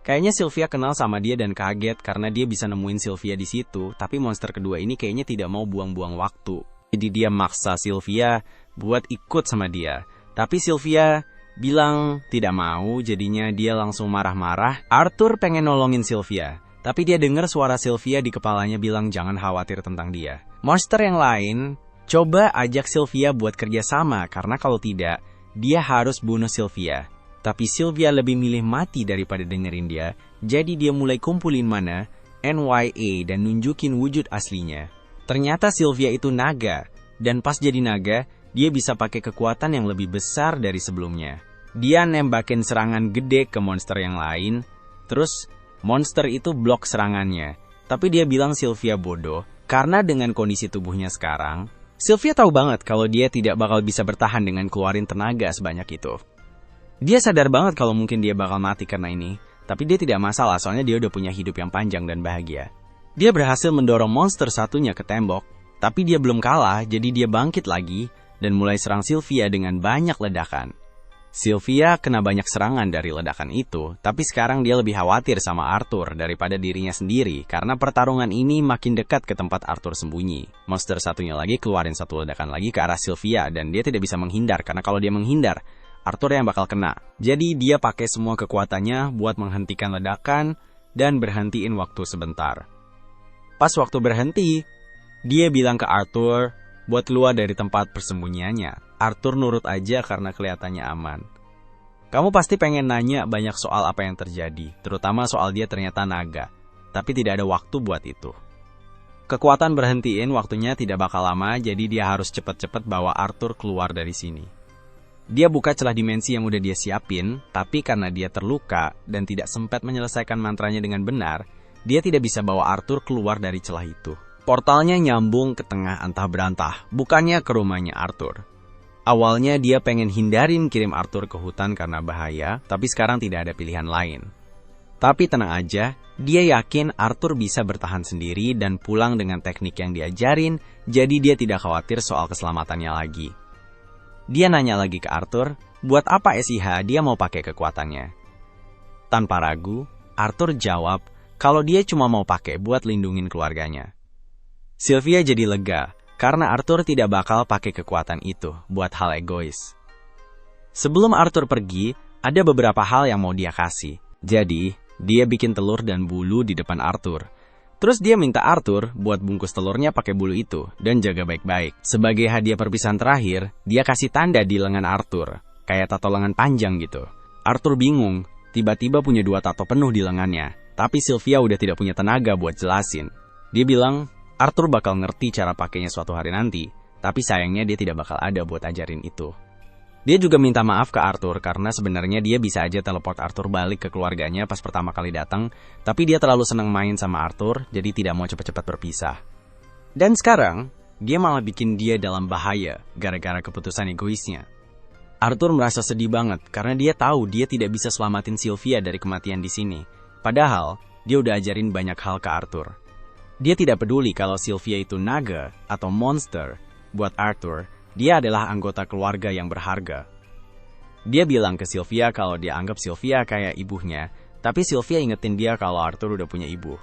Kayaknya Sylvia kenal sama dia dan kaget karena dia bisa nemuin Sylvia di situ, tapi monster kedua ini kayaknya tidak mau buang-buang waktu. Jadi dia maksa Sylvia buat ikut sama dia. Tapi Sylvia bilang tidak mau, jadinya dia langsung marah-marah. Arthur pengen nolongin Sylvia, tapi dia dengar suara Sylvia di kepalanya bilang jangan khawatir tentang dia. Monster yang lain coba ajak Sylvia buat kerja sama, karena kalau tidak, dia harus bunuh Sylvia. Tapi Sylvia lebih milih mati daripada dengerin dia, jadi dia mulai kumpulin mana, NYA, dan nunjukin wujud aslinya. Ternyata Sylvia itu naga, dan pas jadi naga, dia bisa pakai kekuatan yang lebih besar dari sebelumnya. Dia nembakin serangan gede ke monster yang lain, terus monster itu blok serangannya. Tapi dia bilang Sylvia bodoh, karena dengan kondisi tubuhnya sekarang, Sylvia tahu banget kalau dia tidak bakal bisa bertahan dengan keluarin tenaga sebanyak itu. Dia sadar banget kalau mungkin dia bakal mati karena ini, tapi dia tidak masalah soalnya dia udah punya hidup yang panjang dan bahagia. Dia berhasil mendorong monster satunya ke tembok, tapi dia belum kalah, jadi dia bangkit lagi dan mulai serang Sylvia dengan banyak ledakan. Sylvia kena banyak serangan dari ledakan itu, tapi sekarang dia lebih khawatir sama Arthur daripada dirinya sendiri karena pertarungan ini makin dekat ke tempat Arthur sembunyi. Monster satunya lagi keluarin satu ledakan lagi ke arah Sylvia dan dia tidak bisa menghindar karena kalau dia menghindar, Arthur yang bakal kena. Jadi dia pakai semua kekuatannya buat menghentikan ledakan dan berhentiin waktu sebentar. Pas waktu berhenti, dia bilang ke Arthur buat keluar dari tempat persembunyiannya. Arthur nurut aja karena kelihatannya aman. Kamu pasti pengen nanya banyak soal apa yang terjadi, terutama soal dia ternyata naga. Tapi tidak ada waktu buat itu. Kekuatan berhentiin waktunya tidak bakal lama, jadi dia harus cepet-cepet bawa Arthur keluar dari sini. Dia buka celah dimensi yang udah dia siapin, tapi karena dia terluka dan tidak sempat menyelesaikan mantranya dengan benar, dia tidak bisa bawa Arthur keluar dari celah itu. Portalnya nyambung ke tengah antah berantah, bukannya ke rumahnya Arthur. Awalnya dia pengen hindarin kirim Arthur ke hutan karena bahaya, tapi sekarang tidak ada pilihan lain. Tapi tenang aja, dia yakin Arthur bisa bertahan sendiri dan pulang dengan teknik yang diajarin, jadi dia tidak khawatir soal keselamatannya lagi. Dia nanya lagi ke Arthur, buat apa SIH dia mau pakai kekuatannya? Tanpa ragu, Arthur jawab kalau dia cuma mau pakai buat lindungin keluarganya. Sylvia jadi lega, karena Arthur tidak bakal pakai kekuatan itu buat hal egois. Sebelum Arthur pergi, ada beberapa hal yang mau dia kasih. Jadi, dia bikin telur dan bulu di depan Arthur. Terus dia minta Arthur buat bungkus telurnya pakai bulu itu dan jaga baik-baik. Sebagai hadiah perpisahan terakhir, dia kasih tanda di lengan Arthur, kayak tato lengan panjang gitu. Arthur bingung, tiba-tiba punya 2 tato penuh di lengannya. Tapi Sylvia udah tidak punya tenaga buat jelasin. Dia bilang, Arthur bakal ngerti cara pakainya suatu hari nanti, tapi sayangnya dia tidak bakal ada buat ajarin itu. Dia juga minta maaf ke Arthur karena sebenarnya dia bisa aja teleport Arthur balik ke keluarganya pas pertama kali datang, tapi dia terlalu senang main sama Arthur, jadi tidak mau cepat-cepat berpisah. Dan sekarang, dia malah bikin dia dalam bahaya gara-gara keputusan egoisnya. Arthur merasa sedih banget karena dia tahu dia tidak bisa selamatin Sylvia dari kematian di sini. Padahal, dia udah ajarin banyak hal ke Arthur. Dia tidak peduli kalau Sylvia itu naga atau monster. Buat Arthur, dia adalah anggota keluarga yang berharga. Dia bilang ke Sylvia kalau dia anggap Sylvia kayak ibunya, tapi Sylvia ingetin dia kalau Arthur udah punya ibu.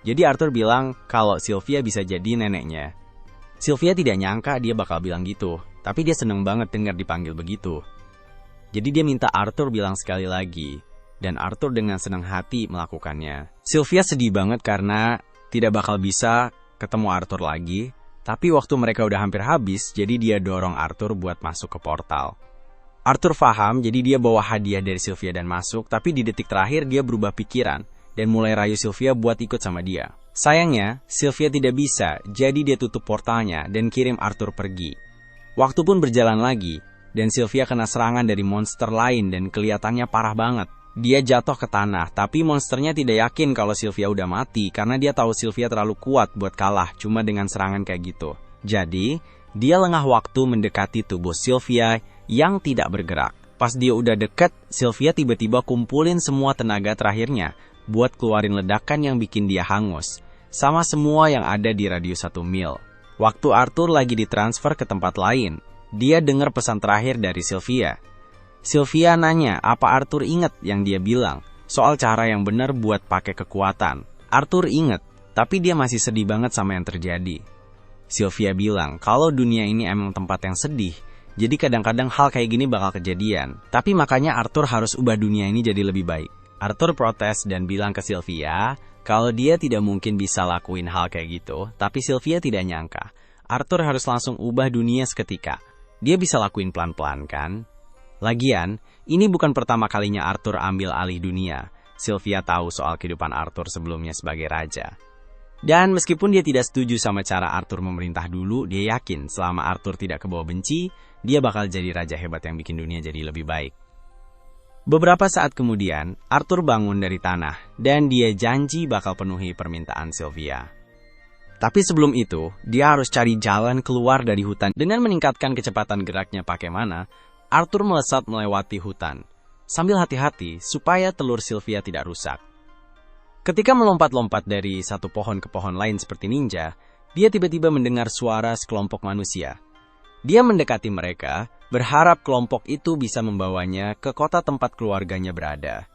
Jadi Arthur bilang kalau Sylvia bisa jadi neneknya. Sylvia tidak nyangka dia bakal bilang gitu, tapi dia seneng banget dengar dipanggil begitu. Jadi dia minta Arthur bilang sekali lagi, dan Arthur dengan senang hati melakukannya. Sylvia sedih banget karena tidak bakal bisa ketemu Arthur lagi, Tapi waktu mereka udah hampir habis, jadi dia dorong Arthur buat masuk ke portal. Arthur paham, jadi dia bawa hadiah dari Sylvia dan masuk, tapi di detik terakhir dia berubah pikiran dan mulai rayu Sylvia buat ikut sama dia. Sayangnya, Sylvia tidak bisa, jadi dia tutup portalnya dan kirim Arthur pergi. Waktu pun berjalan lagi, dan Sylvia kena serangan dari monster lain dan kelihatannya parah banget. Dia jatuh ke tanah, tapi monsternya tidak yakin kalau Sylvia udah mati karena dia tahu Sylvia terlalu kuat buat kalah cuma dengan serangan kayak gitu. Jadi, dia lengah waktu mendekati tubuh Sylvia yang tidak bergerak. Pas dia udah deket, Sylvia tiba-tiba kumpulin semua tenaga terakhirnya buat keluarin ledakan yang bikin dia hangus, sama semua yang ada di radius 1 mil. Waktu Arthur lagi ditransfer ke tempat lain, dia dengar pesan terakhir dari Sylvia. Sylvia nanya apa Arthur inget yang dia bilang soal cara yang benar buat pakai kekuatan. Arthur inget, tapi dia masih sedih banget sama yang terjadi. Sylvia bilang kalau dunia ini emang tempat yang sedih, jadi kadang-kadang hal kayak gini bakal kejadian. Tapi makanya Arthur harus ubah dunia ini jadi lebih baik. Arthur protes dan bilang ke Sylvia kalau dia tidak mungkin bisa lakuin hal kayak gitu, tapi Sylvia tidak nyangka. Arthur harus langsung ubah dunia seketika. Dia bisa lakuin pelan-pelan kan? Lagian, ini bukan pertama kalinya Arthur ambil alih dunia. Sylvia tahu soal kehidupan Arthur sebelumnya sebagai raja. Dan meskipun dia tidak setuju sama cara Arthur memerintah dulu, dia yakin selama Arthur tidak kebawa benci, dia bakal jadi raja hebat yang bikin dunia jadi lebih baik. Beberapa saat kemudian, Arthur bangun dari tanah, dan dia janji bakal penuhi permintaan Sylvia. Tapi sebelum itu, dia harus cari jalan keluar dari hutan. Dengan meningkatkan kecepatan geraknya pakai mana, Arthur melesat melewati hutan, sambil hati-hati supaya telur Sylvia tidak rusak. Ketika melompat-lompat dari satu pohon ke pohon lain seperti ninja, dia tiba-tiba mendengar suara sekelompok manusia. Dia mendekati mereka, berharap kelompok itu bisa membawanya ke kota tempat keluarganya berada.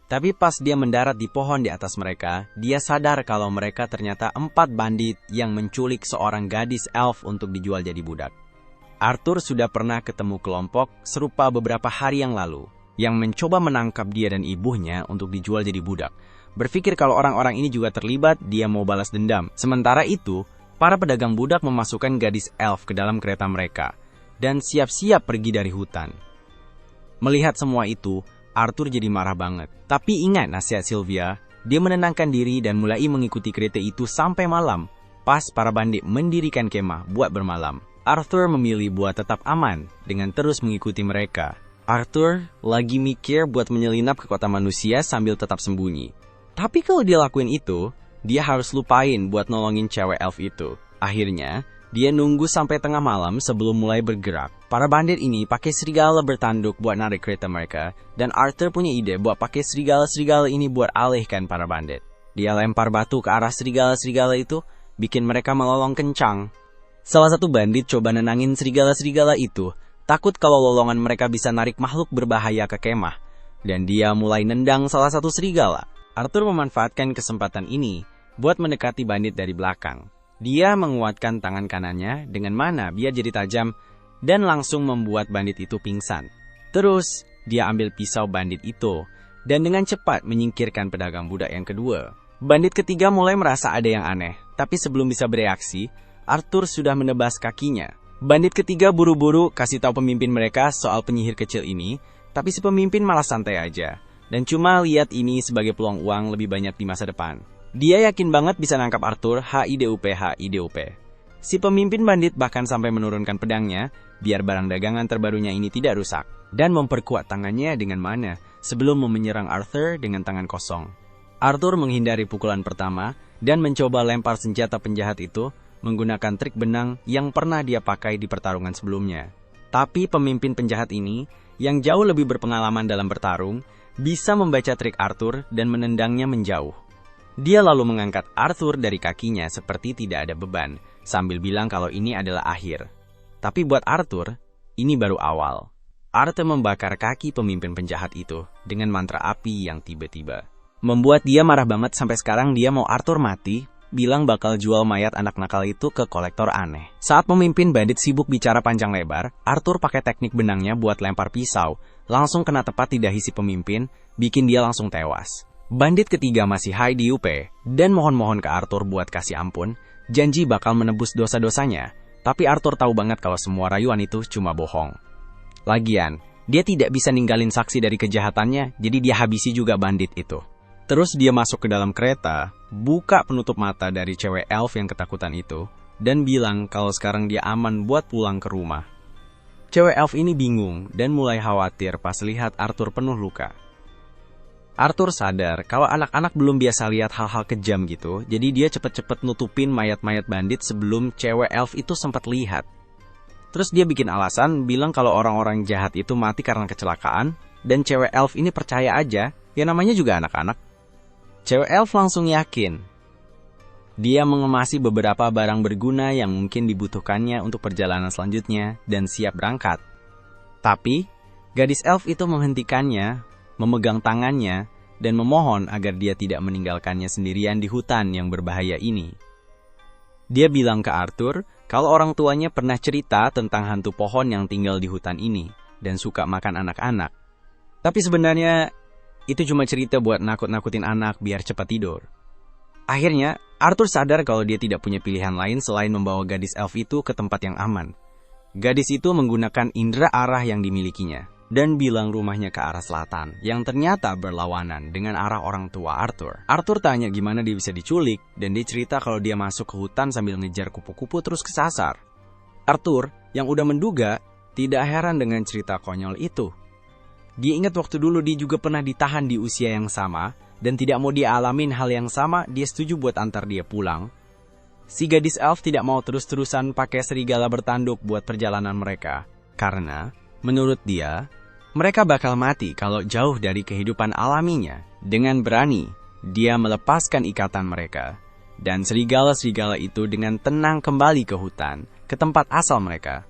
Tapi pas dia mendarat di pohon di atas mereka, dia sadar kalau mereka ternyata 4 bandit yang menculik seorang gadis elf untuk dijual jadi budak. Arthur sudah pernah ketemu kelompok serupa beberapa hari yang lalu, yang mencoba menangkap dia dan ibunya untuk dijual jadi budak. Berpikir kalau orang-orang ini juga terlibat, dia mau balas dendam. Sementara itu, para pedagang budak memasukkan gadis elf ke dalam kereta mereka, dan siap-siap pergi dari hutan. Melihat semua itu, Arthur jadi marah banget. Tapi ingat nasihat Sylvia, dia menenangkan diri dan mulai mengikuti kereta itu sampai malam. Pas para bandit mendirikan kemah buat bermalam, Arthur memilih buat tetap aman dengan terus mengikuti mereka. Arthur lagi mikir buat menyelinap ke kota manusia sambil tetap sembunyi. Tapi kalau dia lakuin itu, dia harus lupain buat nolongin cewek elf itu. Akhirnya, dia nunggu sampai tengah malam sebelum mulai bergerak. Para bandit ini pakai serigala bertanduk buat narik kereta mereka, dan Arthur punya ide buat pakai serigala-serigala ini buat alihkan para bandit. Dia lempar batu ke arah serigala-serigala itu, bikin mereka melolong kencang. Salah satu bandit coba nenangin serigala-serigala itu, takut kalau lolongan mereka bisa narik makhluk berbahaya ke kemah, dan dia mulai nendang salah satu serigala. Arthur memanfaatkan kesempatan ini buat mendekati bandit dari belakang. Dia menguatkan tangan kanannya dengan mana biar jadi tajam dan langsung membuat bandit itu pingsan. Terus, dia ambil pisau bandit itu dan dengan cepat menyingkirkan pedagang budak yang kedua. Bandit ketiga mulai merasa ada yang aneh, tapi sebelum bisa bereaksi, Arthur sudah menebas kakinya. Bandit ketiga buru-buru kasih tahu pemimpin mereka soal penyihir kecil ini, tapi si pemimpin malah santai aja dan cuma lihat ini sebagai peluang uang lebih banyak di masa depan. Dia yakin banget bisa nangkap Arthur, HIDUP. Si pemimpin bandit bahkan sampai menurunkan pedangnya, biar barang dagangan terbarunya ini tidak rusak, dan memperkuat tangannya dengan mana sebelum menyerang Arthur dengan tangan kosong. Arthur menghindari pukulan pertama, dan mencoba lempar senjata penjahat itu, menggunakan trik benang yang pernah dia pakai di pertarungan sebelumnya. Tapi pemimpin penjahat ini, yang jauh lebih berpengalaman dalam bertarung, bisa membaca trik Arthur dan menendangnya menjauh. Dia lalu mengangkat Arthur dari kakinya seperti tidak ada beban, sambil bilang kalau ini adalah akhir. Tapi buat Arthur, ini baru awal. Arthur membakar kaki pemimpin penjahat itu dengan mantra api yang tiba-tiba membuat dia marah banget. Sampai sekarang dia mau Arthur mati, bilang bakal jual mayat anak nakal itu ke kolektor aneh. Saat pemimpin bandit sibuk bicara panjang lebar, Arthur pakai teknik benangnya buat lempar pisau, langsung kena tepat di dahi si pemimpin, bikin dia langsung tewas. Bandit ketiga masih HIDUP dan mohon-mohon ke Arthur buat kasih ampun, janji bakal menebus dosa-dosanya, tapi Arthur tahu banget kalau semua rayuan itu cuma bohong. Lagian, dia tidak bisa ninggalin saksi dari kejahatannya, jadi dia habisi juga bandit itu. Terus dia masuk ke dalam kereta, buka penutup mata dari cewek elf yang ketakutan itu, dan bilang kalau sekarang dia aman buat pulang ke rumah. Cewek elf ini bingung dan mulai khawatir pas lihat Arthur penuh luka. Arthur sadar kalau anak-anak belum biasa lihat hal-hal kejam gitu, jadi dia cepet-cepet nutupin mayat-mayat bandit sebelum cewek elf itu sempat lihat. Terus dia bikin alasan bilang kalau orang-orang jahat itu mati karena kecelakaan, dan cewek elf ini percaya aja, ya namanya juga anak-anak. Cewek elf langsung yakin. Dia mengemasi beberapa barang berguna yang mungkin dibutuhkannya untuk perjalanan selanjutnya dan siap berangkat. Tapi, gadis elf itu menghentikannya, memegang tangannya, dan memohon agar dia tidak meninggalkannya sendirian di hutan yang berbahaya ini. Dia bilang ke Arthur kalau orang tuanya pernah cerita tentang hantu pohon yang tinggal di hutan ini dan suka makan anak-anak. Tapi sebenarnya itu cuma cerita buat nakut-nakutin anak biar cepat tidur. Akhirnya, Arthur sadar kalau dia tidak punya pilihan lain selain membawa gadis elf itu ke tempat yang aman. Gadis itu menggunakan indera arah yang dimilikinya dan bilang rumahnya ke arah selatan, yang ternyata berlawanan dengan arah orang tua Arthur. Arthur tanya gimana dia bisa diculik, dan dia cerita kalau dia masuk ke hutan sambil ngejar kupu-kupu terus kesasar. Arthur, yang udah menduga, tidak heran dengan cerita konyol itu. Dia ingat waktu dulu dia juga pernah ditahan di usia yang sama, dan tidak mau dia alamin hal yang sama, dia setuju buat antar dia pulang. Si gadis elf tidak mau terus-terusan pakai serigala bertanduk buat perjalanan mereka, karena menurut dia, mereka bakal mati kalau jauh dari kehidupan alaminya. Dengan berani, dia melepaskan ikatan mereka. Dan serigala-serigala itu dengan tenang kembali ke hutan, ke tempat asal mereka.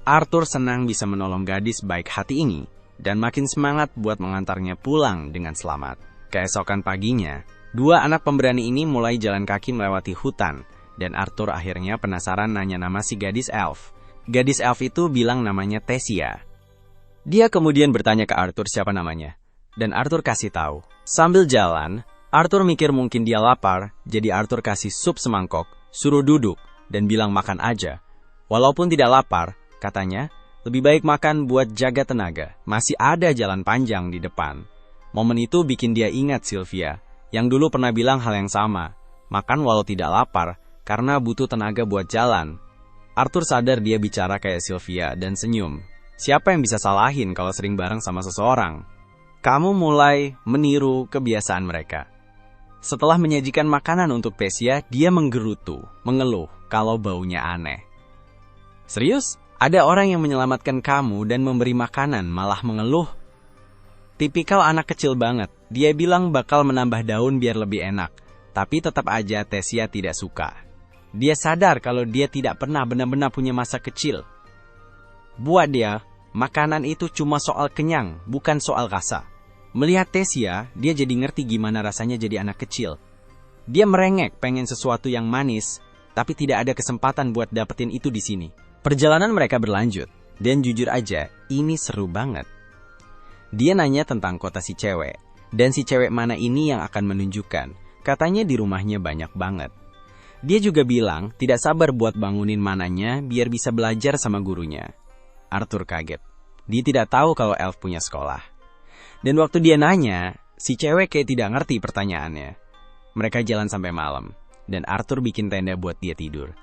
Arthur senang bisa menolong gadis baik hati ini, dan makin semangat buat mengantarnya pulang dengan selamat. Keesokan paginya, dua anak pemberani ini mulai jalan kaki melewati hutan, dan Arthur akhirnya penasaran nanya nama si gadis elf. Gadis elf itu bilang namanya Tessia. Dia kemudian bertanya ke Arthur siapa namanya, dan Arthur kasih tahu. Sambil jalan, Arthur mikir mungkin dia lapar, jadi Arthur kasih sup semangkok, suruh duduk, dan bilang makan aja. Walaupun tidak lapar, katanya, lebih baik makan buat jaga tenaga, masih ada jalan panjang di depan. Momen itu bikin dia ingat Sylvia, yang dulu pernah bilang hal yang sama, makan walau tidak lapar, karena butuh tenaga buat jalan. Arthur sadar dia bicara kayak Sylvia dan senyum. Siapa yang bisa salahin kalau sering bareng sama seseorang? Kamu mulai meniru kebiasaan mereka. Setelah menyajikan makanan untuk Tessia, dia menggerutu, mengeluh kalau baunya aneh. Serius? Ada orang yang menyelamatkan kamu dan memberi makanan malah mengeluh? Tipikal anak kecil banget. Dia bilang bakal menambah daun biar lebih enak, tapi tetap aja Tessia tidak suka. Dia sadar kalau dia tidak pernah benar-benar punya masa kecil. Buat dia, makanan itu cuma soal kenyang, bukan soal rasa. Melihat Tessia, dia jadi ngerti gimana rasanya jadi anak kecil. Dia merengek pengen sesuatu yang manis, tapi tidak ada kesempatan buat dapetin itu di sini. Perjalanan mereka berlanjut, dan jujur aja, ini seru banget. Dia nanya tentang kota si cewek, dan si cewek mana ini yang akan menunjukkan. Katanya di rumahnya banyak banget. Dia juga bilang tidak sabar buat bangunin mananya biar bisa belajar sama gurunya. Arthur kaget. Dia tidak tahu kalau elf punya sekolah. Dan waktu dia nanya, si cewek kayak tidak ngerti pertanyaannya. Mereka jalan sampai malam, dan Arthur bikin tenda buat dia tidur.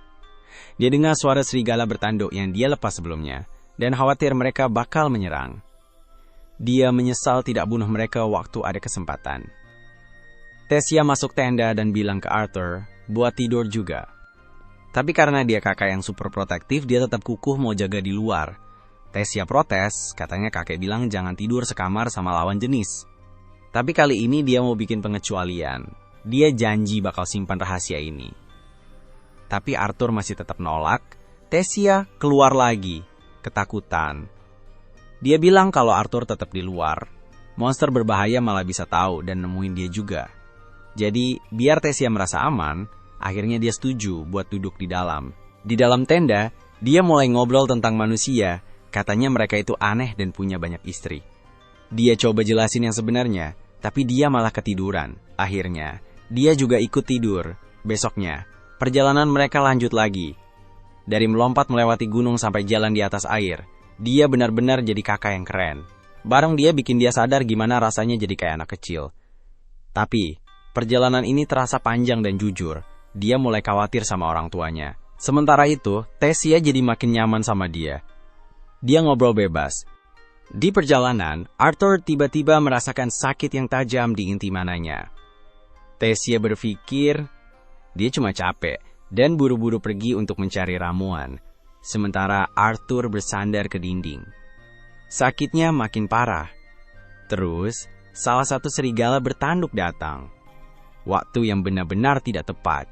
Dia dengar suara serigala bertanduk yang dia lepas sebelumnya, dan khawatir mereka bakal menyerang. Dia menyesal tidak bunuh mereka waktu ada kesempatan. Tessia masuk tenda dan bilang ke Arthur buat tidur juga. Tapi karena dia kakak yang super protektif, dia tetap kukuh mau jaga di luar. Tessia protes, katanya kakek bilang jangan tidur sekamar sama lawan jenis. Tapi kali ini dia mau bikin pengecualian. Dia janji bakal simpan rahasia ini. Tapi Arthur masih tetap nolak. Tessia keluar lagi, ketakutan. Dia bilang kalau Arthur tetap di luar, monster berbahaya malah bisa tahu dan nemuin dia juga. Jadi, biar Tessia merasa aman, akhirnya dia setuju buat duduk di dalam. Di dalam tenda, dia mulai ngobrol tentang manusia. Katanya mereka itu aneh dan punya banyak istri. Dia coba jelasin yang sebenarnya, tapi dia malah ketiduran. Akhirnya, dia juga ikut tidur. Besoknya, perjalanan mereka lanjut lagi. Dari melompat melewati gunung sampai jalan di atas air, dia benar-benar jadi kakak yang keren. Bareng dia bikin dia sadar gimana rasanya jadi kayak anak kecil. Tapi, perjalanan ini terasa panjang dan jujur. Dia mulai khawatir sama orang tuanya. Sementara itu, Tessia jadi makin nyaman sama dia. Dia ngobrol bebas. Di perjalanan, Arthur tiba-tiba merasakan sakit yang tajam di inti mananya. Tessia berpikir dia cuma capek dan buru-buru pergi untuk mencari ramuan. Sementara Arthur bersandar ke dinding. Sakitnya makin parah. Terus, salah satu serigala bertanduk datang. Waktu yang benar-benar tidak tepat.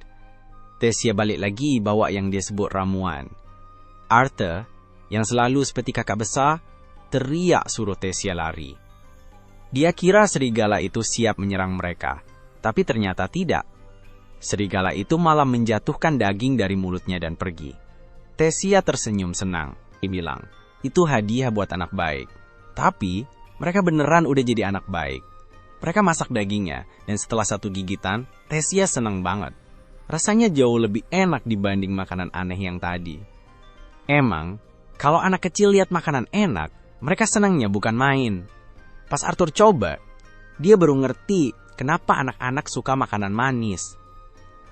Tessia balik lagi bawa yang dia sebut ramuan. Arthur, yang selalu seperti kakak besar, teriak suruh Tessia lari. Dia kira serigala itu siap menyerang mereka. Tapi ternyata tidak. Serigala itu malah menjatuhkan daging dari mulutnya dan pergi. Tessia tersenyum senang. Dia bilang, itu hadiah buat anak baik. Tapi, mereka beneran udah jadi anak baik. Mereka masak dagingnya, dan setelah satu gigitan, Tessia senang banget. Rasanya jauh lebih enak dibanding makanan aneh yang tadi. Emang, kalau anak kecil lihat makanan enak, mereka senangnya bukan main. Pas Arthur coba, dia baru ngerti kenapa anak-anak suka makanan manis.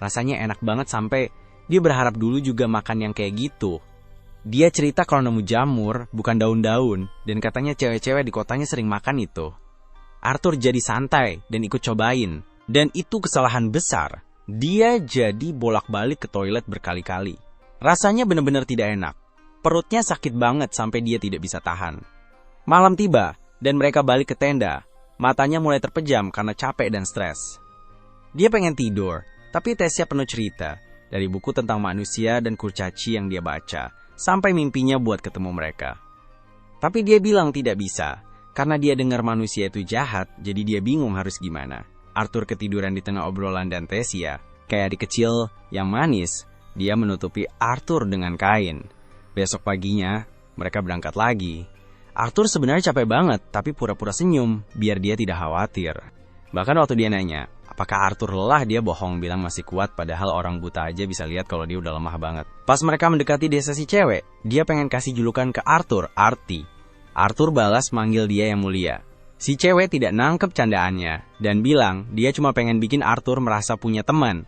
Rasanya enak banget sampai dia berharap dulu juga makan yang kayak gitu. Dia cerita kalau nemu jamur, bukan daun-daun, dan katanya cewek-cewek di kotanya sering makan itu. Arthur jadi santai dan ikut cobain. Dan itu kesalahan besar. Dia jadi bolak-balik ke toilet berkali-kali. Rasanya benar-benar tidak enak. Perutnya sakit banget sampai dia tidak bisa tahan. Malam tiba, dan mereka balik ke tenda. Matanya mulai terpejam karena capek dan stres. Dia pengen tidur, tapi Tessia penuh cerita. Dari buku tentang manusia dan kurcaci yang dia baca, sampai mimpinya buat ketemu mereka. Tapi dia bilang tidak bisa, karena dia dengar manusia itu jahat, jadi dia bingung harus gimana. Arthur ketiduran di tengah obrolan dan Tessia, kayak adik kecil yang manis, dia menutupi Arthur dengan kain. Besok paginya, mereka berangkat lagi. Arthur sebenarnya capek banget, tapi pura-pura senyum, biar dia tidak khawatir. Bahkan waktu dia nanya, apakah Arthur lelah, dia bohong bilang masih kuat, padahal orang buta aja bisa lihat kalau dia udah lemah banget. Pas mereka mendekati desa si cewek, dia pengen kasih julukan ke Arthur, Arti. Arthur balas manggil dia yang mulia. Si cewek tidak nangkep candaannya, dan bilang dia cuma pengen bikin Arthur merasa punya teman.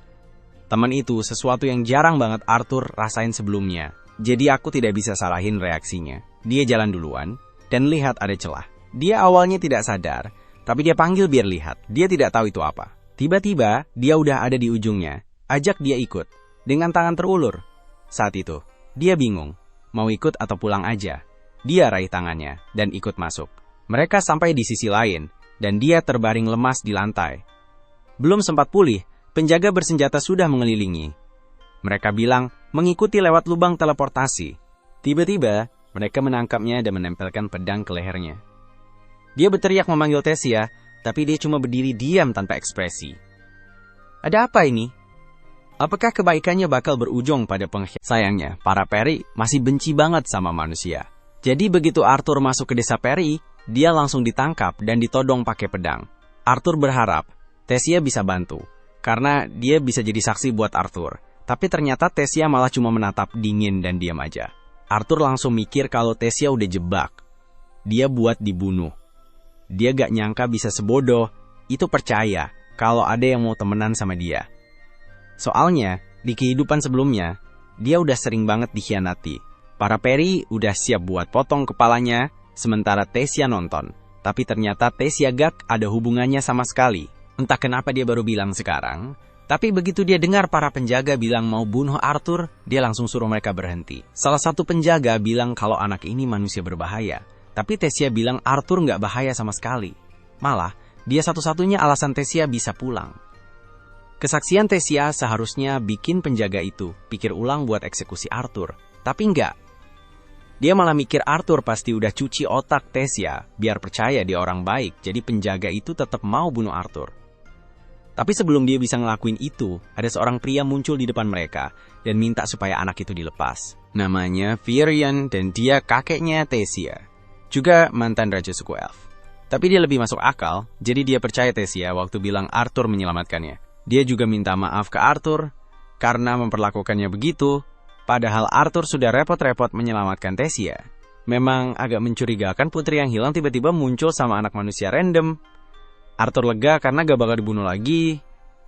Teman itu sesuatu yang jarang banget Arthur rasain sebelumnya. Jadi aku tidak bisa salahin reaksinya. Dia jalan duluan, dan lihat ada celah. Dia awalnya tidak sadar, tapi dia panggil biar lihat. Dia tidak tahu itu apa. Tiba-tiba, dia udah ada di ujungnya. Ajak dia ikut, dengan tangan terulur. Saat itu, dia bingung, mau ikut atau pulang aja. Dia raih tangannya, dan ikut masuk. Mereka sampai di sisi lain, dan dia terbaring lemas di lantai. Belum sempat pulih, penjaga bersenjata sudah mengelilingi. Mereka bilang, mengikuti lewat lubang teleportasi. Tiba-tiba, mereka menangkapnya dan menempelkan pedang ke lehernya. Dia berteriak memanggil Tessia, tapi dia cuma berdiri diam tanpa ekspresi. Ada apa ini? Apakah kebaikannya bakal berujung pada pengkhianatan? Sayangnya, para peri masih benci banget sama manusia. Jadi begitu Arthur masuk ke desa peri, dia langsung ditangkap dan ditodong pakai pedang. Arthur berharap Tessia bisa bantu, karena dia bisa jadi saksi buat Arthur. Tapi ternyata Tessia malah cuma menatap dingin dan diam aja. Arthur langsung mikir kalau Tessia udah jebak. Dia buat dibunuh. Dia gak nyangka bisa sebodoh itu percaya kalau ada yang mau temenan sama dia. Soalnya, di kehidupan sebelumnya, dia udah sering banget dikhianati. Para peri udah siap buat potong kepalanya, sementara Tessia nonton. Tapi ternyata Tessia gak ada hubungannya sama sekali. Entah kenapa dia baru bilang sekarang. Tapi begitu dia dengar para penjaga bilang mau bunuh Arthur, dia langsung suruh mereka berhenti. Salah satu penjaga bilang kalau anak ini manusia berbahaya. Tapi Tessia bilang Arthur nggak bahaya sama sekali. Malah, dia satu-satunya alasan Tessia bisa pulang. Kesaksian Tessia seharusnya bikin penjaga itu pikir ulang buat eksekusi Arthur. Tapi nggak. Dia malah mikir Arthur pasti udah cuci otak Tessia biar percaya dia orang baik. Jadi penjaga itu tetap mau bunuh Arthur. Tapi sebelum dia bisa ngelakuin itu, ada seorang pria muncul di depan mereka dan minta supaya anak itu dilepas. Namanya Virion dan dia kakeknya Tessia, juga mantan Raja suku Elf. Tapi dia lebih masuk akal, jadi dia percaya Tessia waktu bilang Arthur menyelamatkannya. Dia juga minta maaf ke Arthur karena memperlakukannya begitu, padahal Arthur sudah repot-repot menyelamatkan Tessia. Memang agak mencurigakan putri yang hilang tiba-tiba muncul sama anak manusia random. Arthur lega karena gak bakal dibunuh lagi,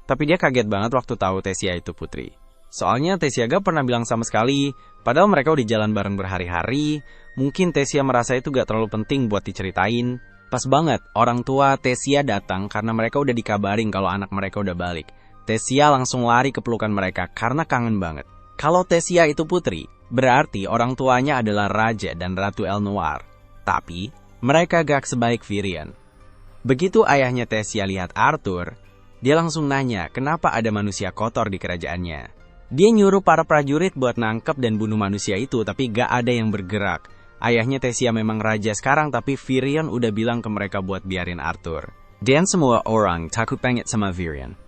tapi dia kaget banget waktu tahu Tessia itu putri. Soalnya Tessia gak pernah bilang sama sekali, padahal mereka udah jalan bareng berhari-hari. Mungkin Tessia merasa itu gak terlalu penting buat diceritain. Pas banget, orang tua Tessia datang karena mereka udah dikabarin kalau anak mereka udah balik. Tessia langsung lari ke pelukan mereka karena kangen banget. Kalau Tessia itu putri, berarti orang tuanya adalah Raja dan Ratu El Noir. Tapi, mereka gak sebaik Virion. Begitu ayahnya Tessia lihat Arthur, dia langsung nanya kenapa ada manusia kotor di kerajaannya. Dia nyuruh para prajurit buat nangkep dan bunuh manusia itu, tapi gak ada yang bergerak. Ayahnya Tessia memang raja sekarang, tapi Virion udah bilang ke mereka buat biarin Arthur. Dan semua orang takut banget sama Virion.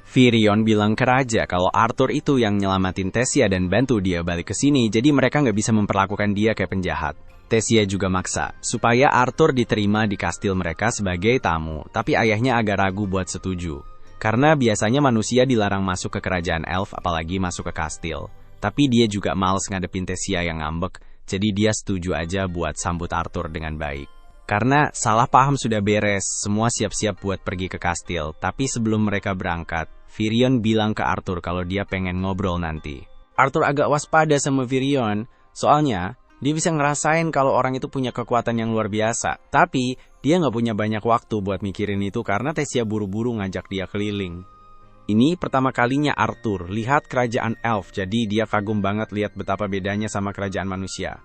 Virion bilang ke raja kalau Arthur itu yang nyelamatin Tessia dan bantu dia balik ke sini, jadi mereka nggak bisa memperlakukan dia kayak penjahat. Tessia juga maksa supaya Arthur diterima di kastil mereka sebagai tamu, tapi ayahnya agak ragu buat setuju. Karena biasanya manusia dilarang masuk ke kerajaan elf, apalagi masuk ke kastil. Tapi dia juga males ngadepin Tessia yang ngambek, jadi dia setuju aja buat sambut Arthur dengan baik. Karena salah paham sudah beres, semua siap-siap buat pergi ke kastil. Tapi sebelum mereka berangkat, Virion bilang ke Arthur kalau dia pengen ngobrol nanti. Arthur agak waspada sama Virion, soalnya dia bisa ngerasain kalau orang itu punya kekuatan yang luar biasa. Tapi, dia nggak punya banyak waktu buat mikirin itu karena Tessia buru-buru ngajak dia keliling. Ini pertama kalinya Arthur lihat kerajaan elf, jadi dia kagum banget lihat betapa bedanya sama kerajaan manusia.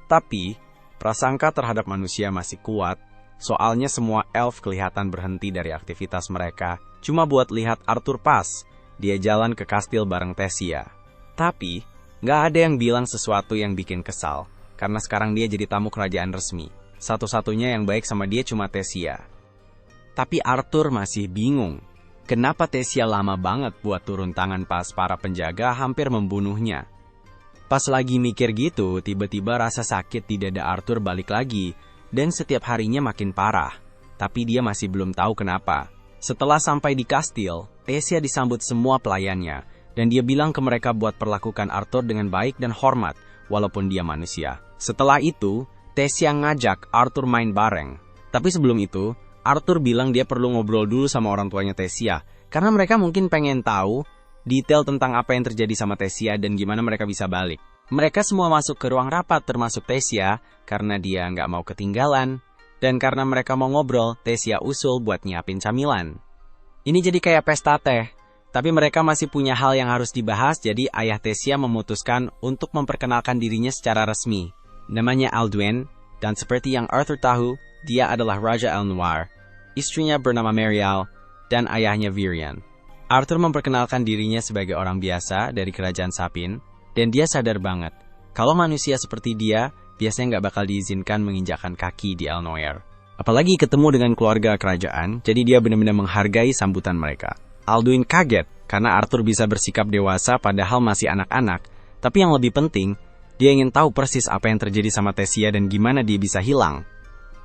Tapi, prasangka terhadap manusia masih kuat, soalnya semua elf kelihatan berhenti dari aktivitas mereka, cuma buat lihat Arthur pas dia jalan ke kastil bareng Tessia. Tapi, nggak ada yang bilang sesuatu yang bikin kesal, karena sekarang dia jadi tamu kerajaan resmi. Satu-satunya yang baik sama dia cuma Tessia. Tapi Arthur masih bingung, kenapa Tessia lama banget buat turun tangan pas para penjaga hampir membunuhnya. Pas lagi mikir gitu, tiba-tiba rasa sakit di dada Arthur balik lagi, dan setiap harinya makin parah. Tapi dia masih belum tahu kenapa. Setelah sampai di kastil, Tessia disambut semua pelayannya, dan dia bilang ke mereka buat perlakukan Arthur dengan baik dan hormat, walaupun dia manusia. Setelah itu, Tessia ngajak Arthur main bareng. Tapi sebelum itu, Arthur bilang dia perlu ngobrol dulu sama orang tuanya Tessia, karena mereka mungkin pengen tahu detail tentang apa yang terjadi sama Tessia dan gimana mereka bisa balik. Mereka semua masuk ke ruang rapat termasuk Tessia, karena dia nggak mau ketinggalan. Dan karena mereka mau ngobrol, Tessia usul buat nyiapin camilan. Ini jadi kayak pesta teh. Tapi mereka masih punya hal yang harus dibahas, jadi ayah Tessia memutuskan untuk memperkenalkan dirinya secara resmi. Namanya Alduin, dan seperti yang Arthur tahu, dia adalah Raja El Noir. Istrinya bernama Merial, dan ayahnya Virion. Arthur memperkenalkan dirinya sebagai orang biasa dari kerajaan Sapin, dan dia sadar banget, kalau manusia seperti dia, biasanya nggak bakal diizinkan menginjakkan kaki di El Noir. Apalagi ketemu dengan keluarga kerajaan, jadi dia benar-benar menghargai sambutan mereka. Alduin kaget karena Arthur bisa bersikap dewasa padahal masih anak-anak, tapi yang lebih penting, dia ingin tahu persis apa yang terjadi sama Tessia dan gimana dia bisa hilang.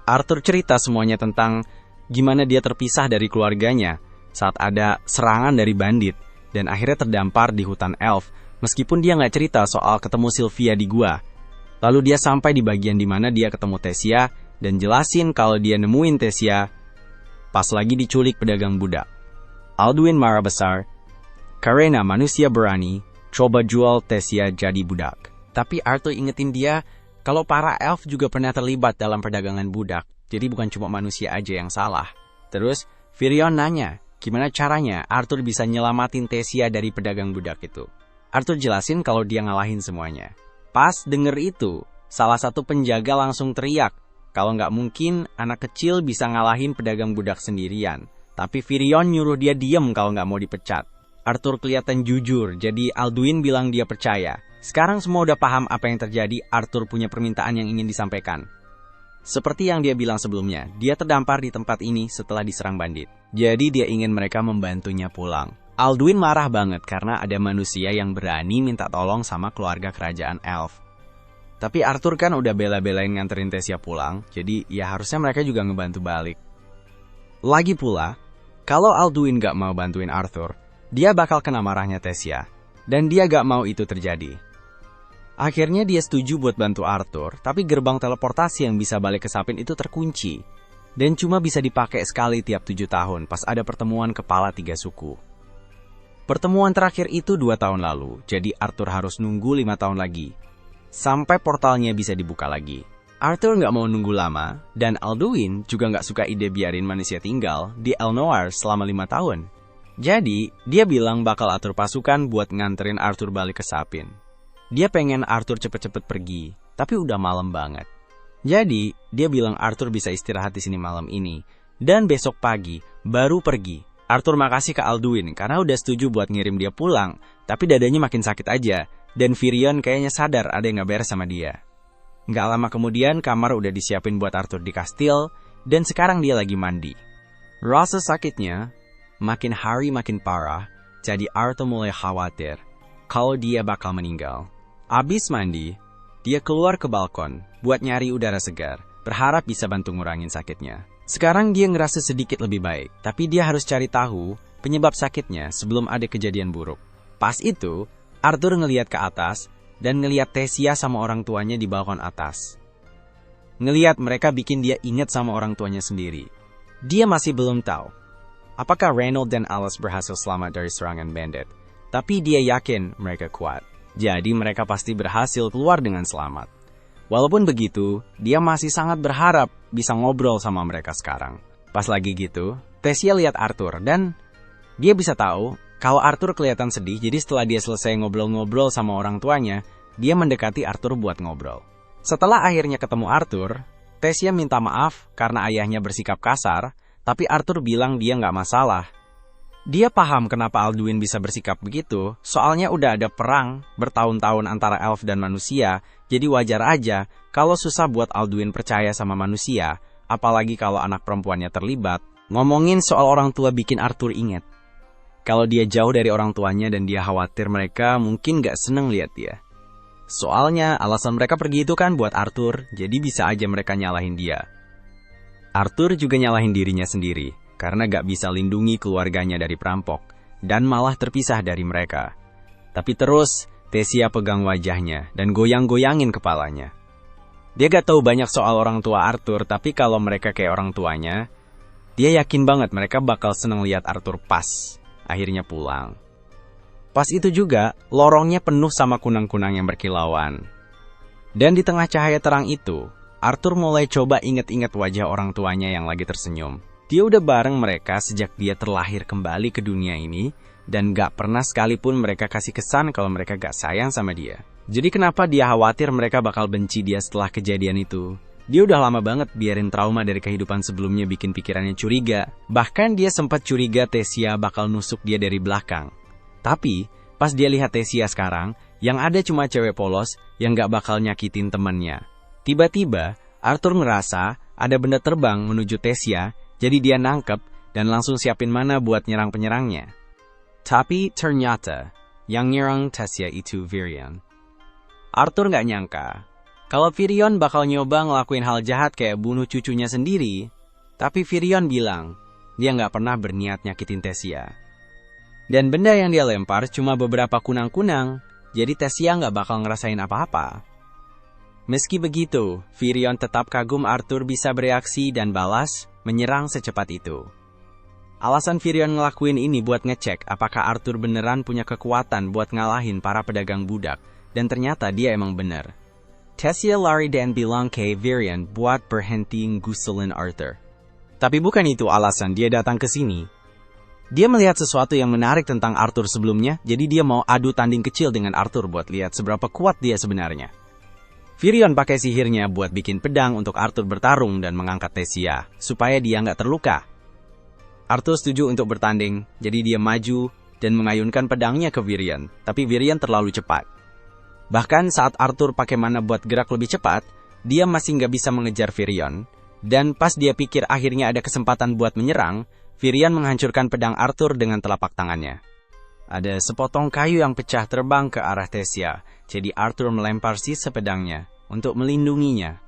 Arthur cerita semuanya tentang gimana dia terpisah dari keluarganya saat ada serangan dari bandit dan akhirnya terdampar di hutan elf, meskipun dia nggak cerita soal ketemu Sylvia di gua. Lalu dia sampai di bagian dimana dia ketemu Tessia dan jelasin kalau dia nemuin Tessia pas lagi diculik pedagang budak. Alduin marah besar karena manusia berani coba jual Tessia jadi budak. Tapi Arthur ingetin dia kalau para elf juga pernah terlibat dalam perdagangan budak, jadi bukan cuma manusia aja yang salah. Terus Virion nanya, gimana caranya Arthur bisa nyelamatin Tessia dari pedagang budak itu. Arthur jelasin kalau dia ngalahin semuanya. Pas denger itu, salah satu penjaga langsung teriak, kalau nggak mungkin anak kecil bisa ngalahin pedagang budak sendirian. Tapi Virion nyuruh dia diem kalau nggak mau dipecat. Arthur kelihatan jujur, jadi Alduin bilang dia percaya. Sekarang semua udah paham apa yang terjadi, Arthur punya permintaan yang ingin disampaikan. Seperti yang dia bilang sebelumnya, dia terdampar di tempat ini setelah diserang bandit. Jadi dia ingin mereka membantunya pulang. Alduin marah banget karena ada manusia yang berani minta tolong sama keluarga kerajaan elf. Tapi Arthur kan udah bela-belain nganterin Tessia pulang, jadi ya harusnya mereka juga ngebantu balik. Lagi pula, kalau Alduin gak mau bantuin Arthur, dia bakal kena marahnya Tessia. dan dia gak mau itu terjadi. Akhirnya dia setuju buat bantu Arthur, tapi gerbang teleportasi yang bisa balik ke Sapin itu terkunci, dan cuma bisa dipakai sekali tiap 7 tahun pas ada pertemuan kepala 3 suku. Pertemuan terakhir itu 2 tahun lalu, jadi Arthur harus nunggu 5 tahun lagi, sampai portalnya bisa dibuka lagi. Arthur nggak mau nunggu lama, dan Alduin juga nggak suka ide biarin manusia tinggal di Elnoir selama 5 tahun. Jadi, dia bilang bakal atur pasukan buat nganterin Arthur balik ke Sapin. Dia pengen Arthur cepet-cepet pergi, tapi udah malam banget. Jadi, dia bilang Arthur bisa istirahat di sini malam ini, dan besok pagi baru pergi. Arthur makasih ke Alduin karena udah setuju buat ngirim dia pulang, tapi dadanya makin sakit aja, dan Virion kayaknya sadar ada yang gak beres sama dia. Nggak lama kemudian, kamar udah disiapin buat Arthur di kastil, dan sekarang dia lagi mandi. Rasa sakitnya makin hari makin parah, jadi Arthur mulai khawatir kalau dia bakal meninggal. Abis mandi, dia keluar ke balkon buat nyari udara segar, berharap bisa bantu ngurangin sakitnya. Sekarang dia ngerasa sedikit lebih baik, tapi dia harus cari tahu penyebab sakitnya sebelum ada kejadian buruk. Pas itu, Arthur ngeliat ke atas dan ngeliat Tessia sama orang tuanya di balkon atas. Ngeliat mereka bikin dia ingat sama orang tuanya sendiri. Dia masih belum tahu apakah Reynold dan Alice berhasil selamat dari serangan bandit, tapi dia yakin mereka kuat. Jadi mereka pasti berhasil keluar dengan selamat. Walaupun begitu, dia masih sangat berharap bisa ngobrol sama mereka sekarang. Pas lagi gitu, Tessia lihat Arthur dan dia bisa tahu kalau Arthur kelihatan sedih, jadi setelah dia selesai ngobrol-ngobrol sama orang tuanya, dia mendekati Arthur buat ngobrol. Setelah akhirnya ketemu Arthur, Tessia minta maaf karena ayahnya bersikap kasar, tapi Arthur bilang dia nggak masalah. Dia paham kenapa Alduin bisa bersikap begitu, soalnya udah ada perang bertahun-tahun antara elf dan manusia, jadi wajar aja kalau susah buat Alduin percaya sama manusia, apalagi kalau anak perempuannya terlibat. Ngomongin soal orang tua bikin Arthur inget kalau dia jauh dari orang tuanya dan dia khawatir mereka mungkin gak seneng lihat dia. Soalnya alasan mereka pergi itu kan buat Arthur, jadi bisa aja mereka nyalahin dia. Arthur juga nyalahin dirinya sendiri, karena gak bisa lindungi keluarganya dari perampok, dan malah terpisah dari mereka. Tapi terus, Tessia pegang wajahnya dan goyang-goyangin kepalanya. Dia gak tahu banyak soal orang tua Arthur, tapi kalau mereka kayak orang tuanya, dia yakin banget mereka bakal seneng lihat Arthur pas akhirnya pulang. Pas itu juga, lorongnya penuh sama kunang-kunang yang berkilauan. Dan di tengah cahaya terang itu, Arthur mulai coba inget-inget wajah orang tuanya yang lagi tersenyum. Dia udah bareng mereka sejak dia terlahir kembali ke dunia ini, dan gak pernah sekalipun mereka kasih kesan kalau mereka gak sayang sama dia. Jadi kenapa dia khawatir mereka bakal benci dia setelah kejadian itu? Dia udah lama banget biarin trauma dari kehidupan sebelumnya bikin pikirannya curiga. Bahkan dia sempat curiga Tessia bakal nusuk dia dari belakang. Tapi, pas dia lihat Tessia sekarang, yang ada cuma cewek polos yang gak bakal nyakitin temennya. Tiba-tiba, Arthur ngerasa ada benda terbang menuju Tessia, jadi dia nangkep dan langsung siapin mana buat nyerang penyerangnya. Tapi ternyata, yang nyerang Tessia itu Virion. Arthur gak nyangka kalau Virion bakal nyoba ngelakuin hal jahat kayak bunuh cucunya sendiri. Tapi Virion bilang, dia gak pernah berniat nyakitin Tessia. Dan benda yang dia lempar cuma beberapa kunang-kunang, jadi Tessia gak bakal ngerasain apa-apa. Meski begitu, Virion tetap kagum Arthur bisa bereaksi dan balas, menyerang secepat itu. Alasan Virion ngelakuin ini buat ngecek apakah Arthur beneran punya kekuatan buat ngalahin para pedagang budak, dan ternyata dia emang bener. Tessia lari dan bilang ke Virion buat berhenti ngusulin Arthur. Tapi bukan itu alasan dia datang ke sini. Dia melihat sesuatu yang menarik tentang Arthur sebelumnya, jadi dia mau adu tanding kecil dengan Arthur buat lihat seberapa kuat dia sebenarnya. Virion pakai sihirnya buat bikin pedang untuk Arthur bertarung dan mengangkat Tessia, supaya dia nggak terluka. Arthur setuju untuk bertanding, jadi dia maju dan mengayunkan pedangnya ke Virion, tapi Virion terlalu cepat. Bahkan saat Arthur pakai mana buat gerak lebih cepat, dia masih nggak bisa mengejar Virion. Dan pas dia pikir akhirnya ada kesempatan buat menyerang, Virion menghancurkan pedang Arthur dengan telapak tangannya. Ada sepotong kayu yang pecah terbang ke arah Tessia, jadi Arthur melempar sisa pedangnya untuk melindunginya.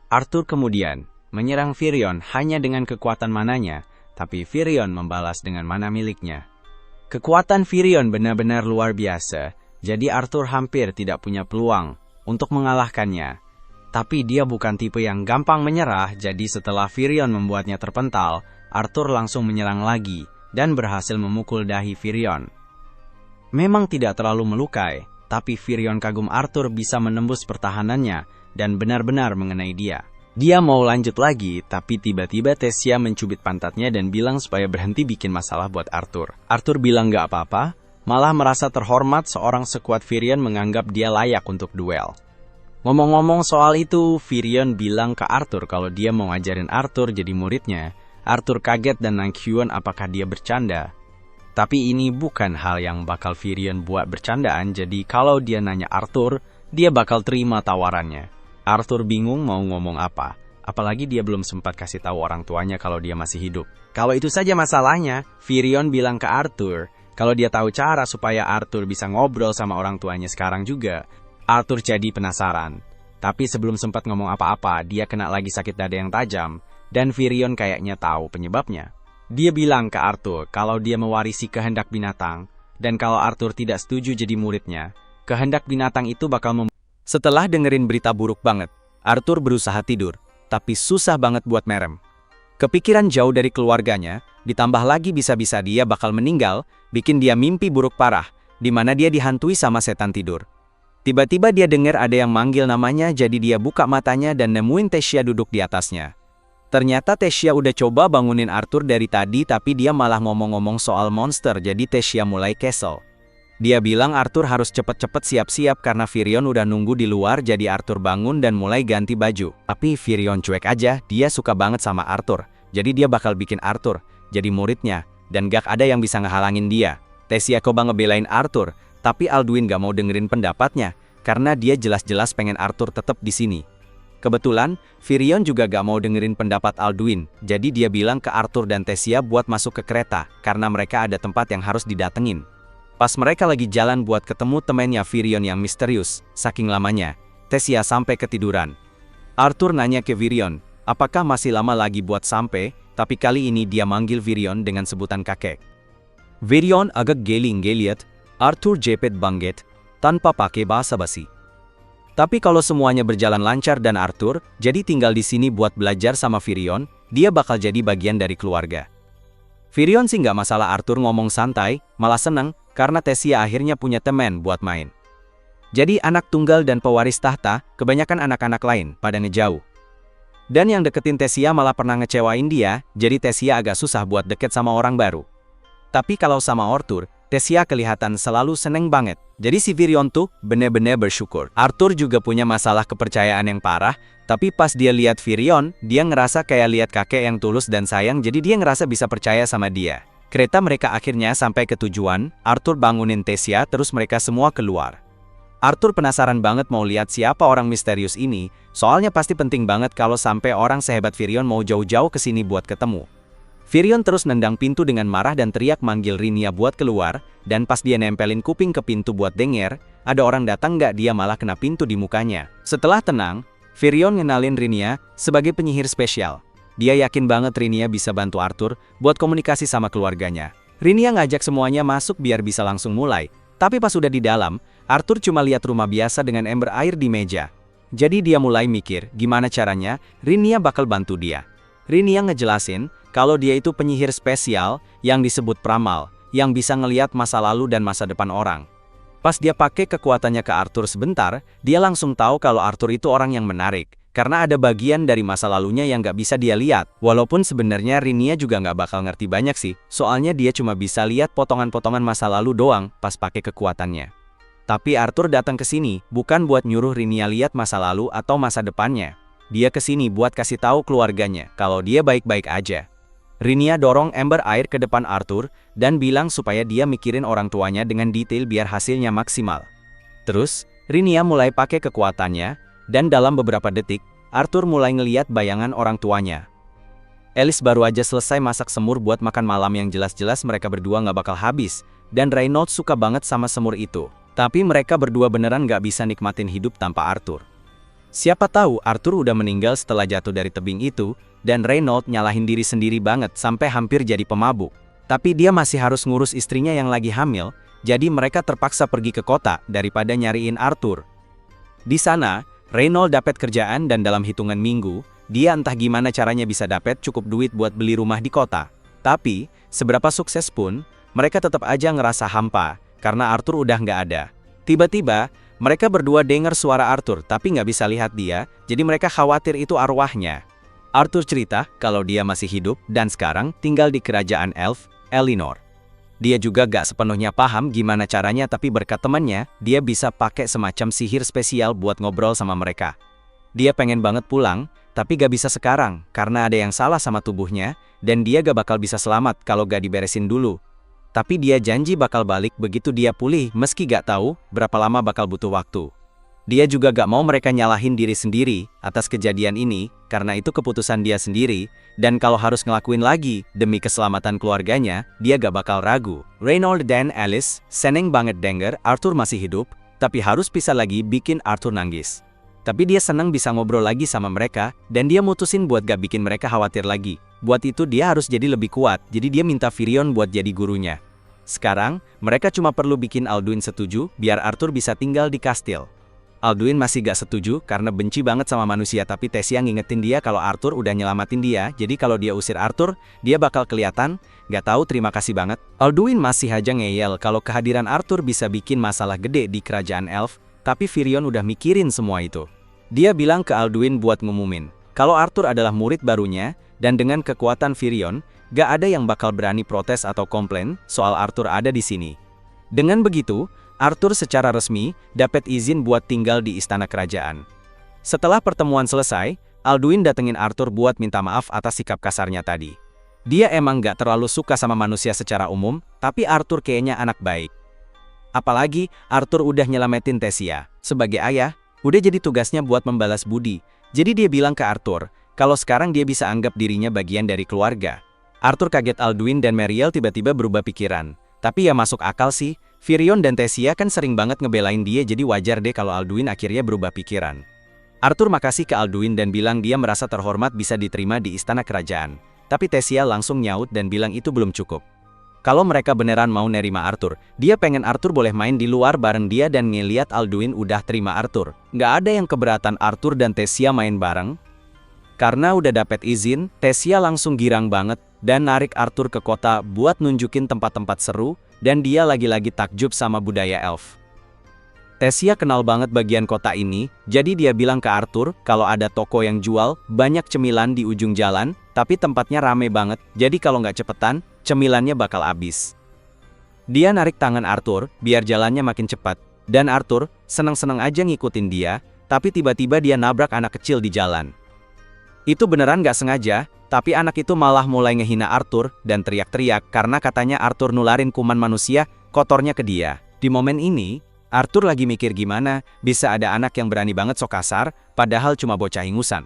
Arthur kemudian menyerang Virion hanya dengan kekuatan mananya, tapi Virion membalas dengan mana miliknya. Kekuatan Virion benar-benar luar biasa, jadi Arthur hampir tidak punya peluang untuk mengalahkannya. Tapi dia bukan tipe yang gampang menyerah, jadi setelah Virion membuatnya terpental, Arthur langsung menyerang lagi dan berhasil memukul dahi Virion. Memang tidak terlalu melukai, tapi Virion kagum Arthur bisa menembus pertahanannya dan benar-benar mengenai dia. Dia mau lanjut lagi, tapi tiba-tiba Tessia mencubit pantatnya dan bilang supaya berhenti bikin masalah buat Arthur. Arthur bilang gak apa-apa, malah merasa terhormat seorang sekuat Virion menganggap dia layak untuk duel. Ngomong-ngomong soal itu, Virion bilang ke Arthur kalau dia mau ngajarin Arthur jadi muridnya. Arthur kaget dan nangkyuan apakah dia bercanda. Tapi ini bukan hal yang bakal Virion buat bercandaan, jadi kalau dia nanya Arthur, dia bakal terima tawarannya. Arthur bingung mau ngomong apa, apalagi dia belum sempat kasih tahu orang tuanya kalau dia masih hidup. Kalau itu saja masalahnya, Virion bilang ke Arthur kalau dia tahu cara supaya Arthur bisa ngobrol sama orang tuanya sekarang juga. Arthur jadi penasaran. Tapi sebelum sempat ngomong apa-apa, dia kena lagi sakit dada yang tajam, dan Virion kayaknya tahu penyebabnya. Dia bilang ke Arthur kalau dia mewarisi kehendak binatang, dan kalau Arthur tidak setuju jadi muridnya, kehendak binatang itu bakal Setelah dengerin berita buruk banget, Arthur berusaha tidur, tapi susah banget buat merem. Kepikiran jauh dari keluarganya, ditambah lagi bisa-bisa dia bakal meninggal, bikin dia mimpi buruk parah, di mana dia dihantui sama setan tidur. Tiba-tiba dia dengar ada yang manggil namanya, jadi dia buka matanya dan nemuin Tessia duduk di atasnya. Ternyata Tessia udah coba bangunin Arthur dari tadi, tapi dia malah ngomong-ngomong soal monster, jadi Tessia mulai kesel. Dia bilang Arthur harus cepet-cepet siap-siap karena Virion udah nunggu di luar, jadi Arthur bangun dan mulai ganti baju. Tapi Virion cuek aja, dia suka banget sama Arthur, jadi dia bakal bikin Arthur jadi muridnya, dan gak ada yang bisa ngehalangin dia. Tessia coba ngebelain Arthur, tapi Alduin gak mau dengerin pendapatnya, karena dia jelas-jelas pengen Arthur tetap di sini. Kebetulan, Virion juga gak mau dengerin pendapat Alduin, jadi dia bilang ke Arthur dan Tessia buat masuk ke kereta, karena mereka ada tempat yang harus didatengin. Pas mereka lagi jalan buat ketemu temannya Virion yang misterius, saking lamanya, Tessia sampai ketiduran. Arthur nanya ke Virion, apakah masih lama lagi buat sampai, tapi kali ini dia manggil Virion dengan sebutan kakek. Virion agak geling-geliat, Arthur jepet banget, tanpa pakai basa-basi. Tapi kalau semuanya berjalan lancar dan Arthur jadi tinggal di sini buat belajar sama Virion, dia bakal jadi bagian dari keluarga. Virion sih nggak masalah Arthur ngomong santai, malah seneng karena Tessia akhirnya punya teman buat main. Jadi anak tunggal dan pewaris tahta, kebanyakan anak-anak lain pada ngejauh. Dan yang deketin Tessia malah pernah ngecewain dia, jadi Tessia agak susah buat deket sama orang baru. Tapi kalau sama Arthur, Tessia kelihatan selalu seneng banget. Jadi si Virion tuh bener-bener bersyukur. Arthur juga punya masalah kepercayaan yang parah, tapi pas dia lihat Virion, dia ngerasa kayak lihat kakek yang tulus dan sayang, jadi dia ngerasa bisa percaya sama dia. Kereta mereka akhirnya sampai ke tujuan, Arthur bangunin Tessia terus mereka semua keluar. Arthur penasaran banget mau lihat siapa orang misterius ini, soalnya pasti penting banget kalau sampai orang sehebat Virion mau jauh-jauh ke sini buat ketemu. Virion terus nendang pintu dengan marah dan teriak manggil Rhynia buat keluar, dan pas dia nempelin kuping ke pintu buat denger, ada orang datang nggak dia malah kena pintu di mukanya. Setelah tenang, Virion ngenalin Rhynia sebagai penyihir spesial. Dia yakin banget Rhynia bisa bantu Arthur buat komunikasi sama keluarganya. Rhynia ngajak semuanya masuk biar bisa langsung mulai, tapi pas udah di dalam, Arthur cuma lihat rumah biasa dengan ember air di meja. Jadi dia mulai mikir gimana caranya Rhynia bakal bantu dia. Rhynia ngejelasin kalau dia itu penyihir spesial yang disebut Pramal, yang bisa ngelihat masa lalu dan masa depan orang. Pas dia pakai kekuatannya ke Arthur sebentar, dia langsung tahu kalau Arthur itu orang yang menarik, karena ada bagian dari masa lalunya yang gak bisa dia lihat. Walaupun sebenarnya Rhynia juga gak bakal ngerti banyak sih, soalnya dia cuma bisa lihat potongan-potongan masa lalu doang pas pakai kekuatannya. Tapi Arthur datang ke sini bukan buat nyuruh Rhynia lihat masa lalu atau masa depannya. Dia ke sini buat kasih tahu keluarganya kalau dia baik-baik aja. Rhynia dorong ember air ke depan Arthur dan bilang supaya dia mikirin orang tuanya dengan detail biar hasilnya maksimal. Terus, Rhynia mulai pakai kekuatannya, dan dalam beberapa detik, Arthur mulai ngeliat bayangan orang tuanya. Alice baru aja selesai masak semur buat makan malam yang jelas-jelas mereka berdua nggak bakal habis, dan Reynolds suka banget sama semur itu. Tapi mereka berdua beneran nggak bisa nikmatin hidup tanpa Arthur. Siapa tahu Arthur udah meninggal setelah jatuh dari tebing itu, dan Reynolds nyalahin diri sendiri banget sampai hampir jadi pemabuk. Tapi dia masih harus ngurus istrinya yang lagi hamil, jadi mereka terpaksa pergi ke kota daripada nyariin Arthur. Di sana, Reynold dapat kerjaan dan dalam hitungan minggu, dia entah gimana caranya bisa dapat cukup duit buat beli rumah di kota. Tapi, seberapa sukses pun, mereka tetap aja ngerasa hampa, karena Arthur udah nggak ada. Tiba-tiba, mereka berdua dengar suara Arthur tapi nggak bisa lihat dia, jadi mereka khawatir itu arwahnya. Arthur cerita kalau dia masih hidup dan sekarang tinggal di kerajaan elf, Elinor. Dia juga gak sepenuhnya paham gimana caranya tapi berkat temannya, dia bisa pakai semacam sihir spesial buat ngobrol sama mereka. Dia pengen banget pulang, tapi gak bisa sekarang karena ada yang salah sama tubuhnya, dan dia gak bakal bisa selamat kalau gak diberesin dulu. Tapi dia janji bakal balik begitu dia pulih meski gak tahu berapa lama bakal butuh waktu. Dia juga gak mau mereka nyalahin diri sendiri atas kejadian ini, karena itu keputusan dia sendiri, dan kalau harus ngelakuin lagi demi keselamatan keluarganya, dia gak bakal ragu. Reynold dan Alice seneng banget denger Arthur masih hidup, tapi harus pisah lagi bikin Arthur nangis. Tapi dia senang bisa ngobrol lagi sama mereka, dan dia mutusin buat gak bikin mereka khawatir lagi. Buat itu dia harus jadi lebih kuat, jadi dia minta Firion buat jadi gurunya. Sekarang, mereka cuma perlu bikin Alduin setuju biar Arthur bisa tinggal di kastil. Alduin masih gak setuju karena benci banget sama manusia, tapi Tessia ngingetin dia kalau Arthur udah nyelamatin dia, jadi kalau dia usir Arthur, dia bakal kelihatan, gak tahu terima kasih banget. Alduin masih aja ngeyel kalau kehadiran Arthur bisa bikin masalah gede di kerajaan elf, tapi Firion udah mikirin semua itu. Dia bilang ke Alduin buat ngumumin, kalau Arthur adalah murid barunya, dan dengan kekuatan Firion, gak ada yang bakal berani protes atau komplain soal Arthur ada di sini. Dengan begitu, Arthur secara resmi dapat izin buat tinggal di istana kerajaan. Setelah pertemuan selesai, Alduin datengin Arthur buat minta maaf atas sikap kasarnya tadi. Dia emang gak terlalu suka sama manusia secara umum, tapi Arthur kayaknya anak baik. Apalagi, Arthur udah nyelamatin Tessia. Sebagai ayah, udah jadi tugasnya buat membalas budi. Jadi dia bilang ke Arthur, kalau sekarang dia bisa anggap dirinya bagian dari keluarga. Arthur kaget Alduin dan Meriel tiba-tiba berubah pikiran. Tapi ya masuk akal sih, Firion dan Tessia kan sering banget ngebelain dia, jadi wajar deh kalau Alduin akhirnya berubah pikiran. Arthur makasih ke Alduin dan bilang dia merasa terhormat bisa diterima di istana kerajaan. Tapi Tessia langsung nyaut dan bilang itu belum cukup. Kalau mereka beneran mau nerima Arthur, dia pengen Arthur boleh main di luar bareng dia dan ngeliat Alduin udah terima Arthur. Nggak ada yang keberatan Arthur dan Tessia main bareng. Karena udah dapet izin, Tessia langsung girang banget dan narik Arthur ke kota buat nunjukin tempat-tempat seru, dan dia lagi-lagi takjub sama budaya elf. Tessia kenal banget bagian kota ini, jadi dia bilang ke Arthur kalau ada toko yang jual banyak cemilan di ujung jalan, tapi tempatnya rame banget, jadi kalau nggak cepetan, cemilannya bakal habis. Dia narik tangan Arthur biar jalannya makin cepat, dan Arthur seneng-seneng aja ngikutin dia, tapi tiba-tiba dia nabrak anak kecil di jalan. Itu beneran gak sengaja, tapi anak itu malah mulai ngehina Arthur dan teriak-teriak karena katanya Arthur nularin kuman manusia kotornya ke dia. Di momen ini, Arthur lagi mikir gimana bisa ada anak yang berani banget sok kasar, padahal cuma bocah ingusan.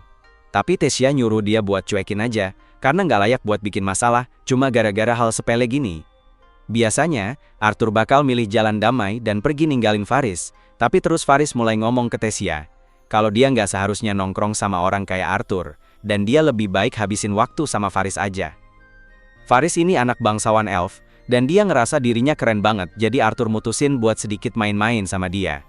Tapi Tessia nyuruh dia buat cuekin aja, karena gak layak buat bikin masalah, cuma gara-gara hal sepele gini. Biasanya, Arthur bakal milih jalan damai dan pergi ninggalin Faris, tapi terus Faris mulai ngomong ke Tessia, kalau dia nggak seharusnya nongkrong sama orang kayak Arthur, dan dia lebih baik habisin waktu sama Faris aja. Faris ini anak bangsawan elf, dan dia ngerasa dirinya keren banget, jadi Arthur mutusin buat sedikit main-main sama dia.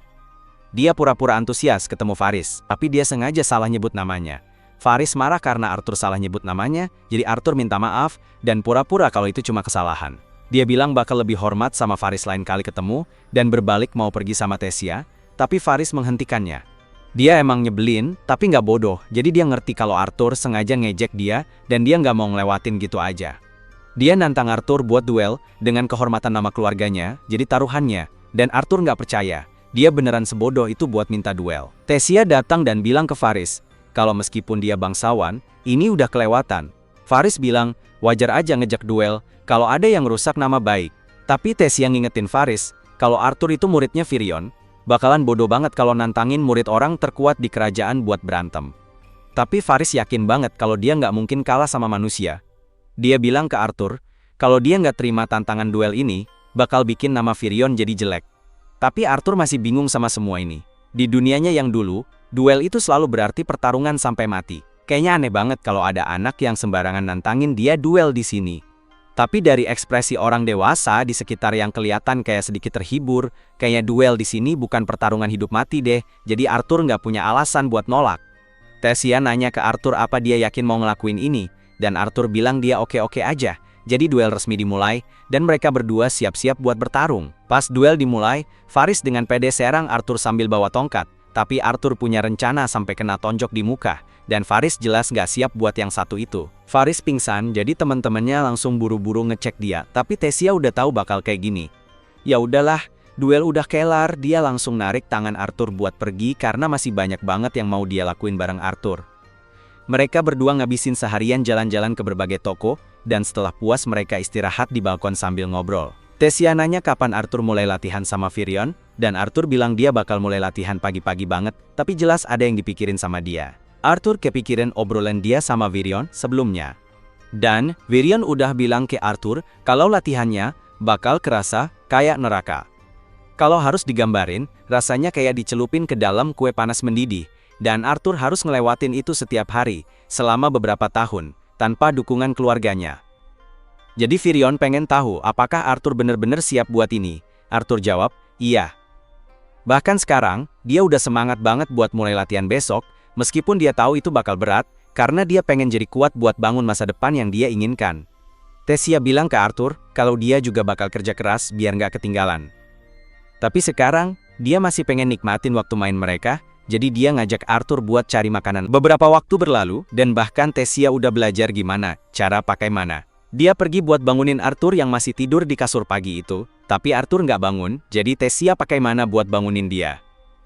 Dia pura-pura antusias ketemu Faris, tapi dia sengaja salah nyebut namanya. Faris marah karena Arthur salah nyebut namanya, jadi Arthur minta maaf, dan pura-pura kalau itu cuma kesalahan. Dia bilang bakal lebih hormat sama Faris lain kali ketemu, dan berbalik mau pergi sama Tessia, tapi Faris menghentikannya. Dia emang nyebelin, tapi nggak bodoh, jadi dia ngerti kalau Arthur sengaja ngejek dia, dan dia nggak mau ngelewatin gitu aja. Dia nantang Arthur buat duel, dengan kehormatan nama keluarganya, jadi taruhannya, dan Arthur nggak percaya, dia beneran sebodoh itu buat minta duel. Tessia datang dan bilang ke Faris, kalau meskipun dia bangsawan, ini udah kelewatan. Faris bilang, wajar aja ngejek duel, kalau ada yang rusak nama baik. Tapi Tessia ngingetin Faris, kalau Arthur itu muridnya Firion, bakalan bodoh banget kalau nantangin murid orang terkuat di kerajaan buat berantem. Tapi Faris yakin banget kalau dia nggak mungkin kalah sama manusia. Dia bilang ke Arthur, kalau dia nggak terima tantangan duel ini, bakal bikin nama Firion jadi jelek. Tapi Arthur masih bingung sama semua ini. Di dunianya yang dulu, duel itu selalu berarti pertarungan sampai mati. Kayaknya aneh banget kalau ada anak yang sembarangan nantangin dia duel di sini. Tapi dari ekspresi orang dewasa di sekitar yang kelihatan kayak sedikit terhibur, kayaknya duel di sini bukan pertarungan hidup mati deh, jadi Arthur nggak punya alasan buat nolak. Tessia nanya ke Arthur apa dia yakin mau ngelakuin ini, dan Arthur bilang dia oke-oke aja. Jadi duel resmi dimulai, dan mereka berdua siap-siap buat bertarung. Pas duel dimulai, Faris dengan pede serang Arthur sambil bawa tongkat, tapi Arthur punya rencana sampai kena tonjok di muka. Dan Faris jelas nggak siap buat yang satu itu. Faris pingsan, jadi teman-temannya langsung buru-buru ngecek dia, tapi Tessia udah tahu bakal kayak gini. Ya udahlah, duel udah kelar, dia langsung narik tangan Arthur buat pergi karena masih banyak banget yang mau dia lakuin bareng Arthur. Mereka berdua ngabisin seharian jalan-jalan ke berbagai toko, dan setelah puas mereka istirahat di balkon sambil ngobrol. Tessia nanya kapan Arthur mulai latihan sama Virion, dan Arthur bilang dia bakal mulai latihan pagi-pagi banget, tapi jelas ada yang dipikirin sama dia. Arthur kepikiran obrolan dia sama Virion sebelumnya. Dan Virion udah bilang ke Arthur kalau latihannya bakal kerasa kayak neraka. Kalau harus digambarin, rasanya kayak dicelupin ke dalam kue panas mendidih. Dan Arthur harus ngelewatin itu setiap hari, selama beberapa tahun, tanpa dukungan keluarganya. Jadi Virion pengen tahu apakah Arthur bener-bener siap buat ini. Arthur jawab, iya. Bahkan sekarang, dia udah semangat banget buat mulai latihan besok, meskipun dia tahu itu bakal berat, karena dia pengen jadi kuat buat bangun masa depan yang dia inginkan. Tessia bilang ke Arthur, kalau dia juga bakal kerja keras biar nggak ketinggalan. Tapi sekarang, dia masih pengen nikmatin waktu main mereka, jadi dia ngajak Arthur buat cari makanan. Beberapa waktu berlalu, dan bahkan Tessia udah belajar gimana, cara pakai mana. Dia pergi buat bangunin Arthur yang masih tidur di kasur pagi itu, tapi Arthur nggak bangun, jadi Tessia pakai mana buat bangunin dia.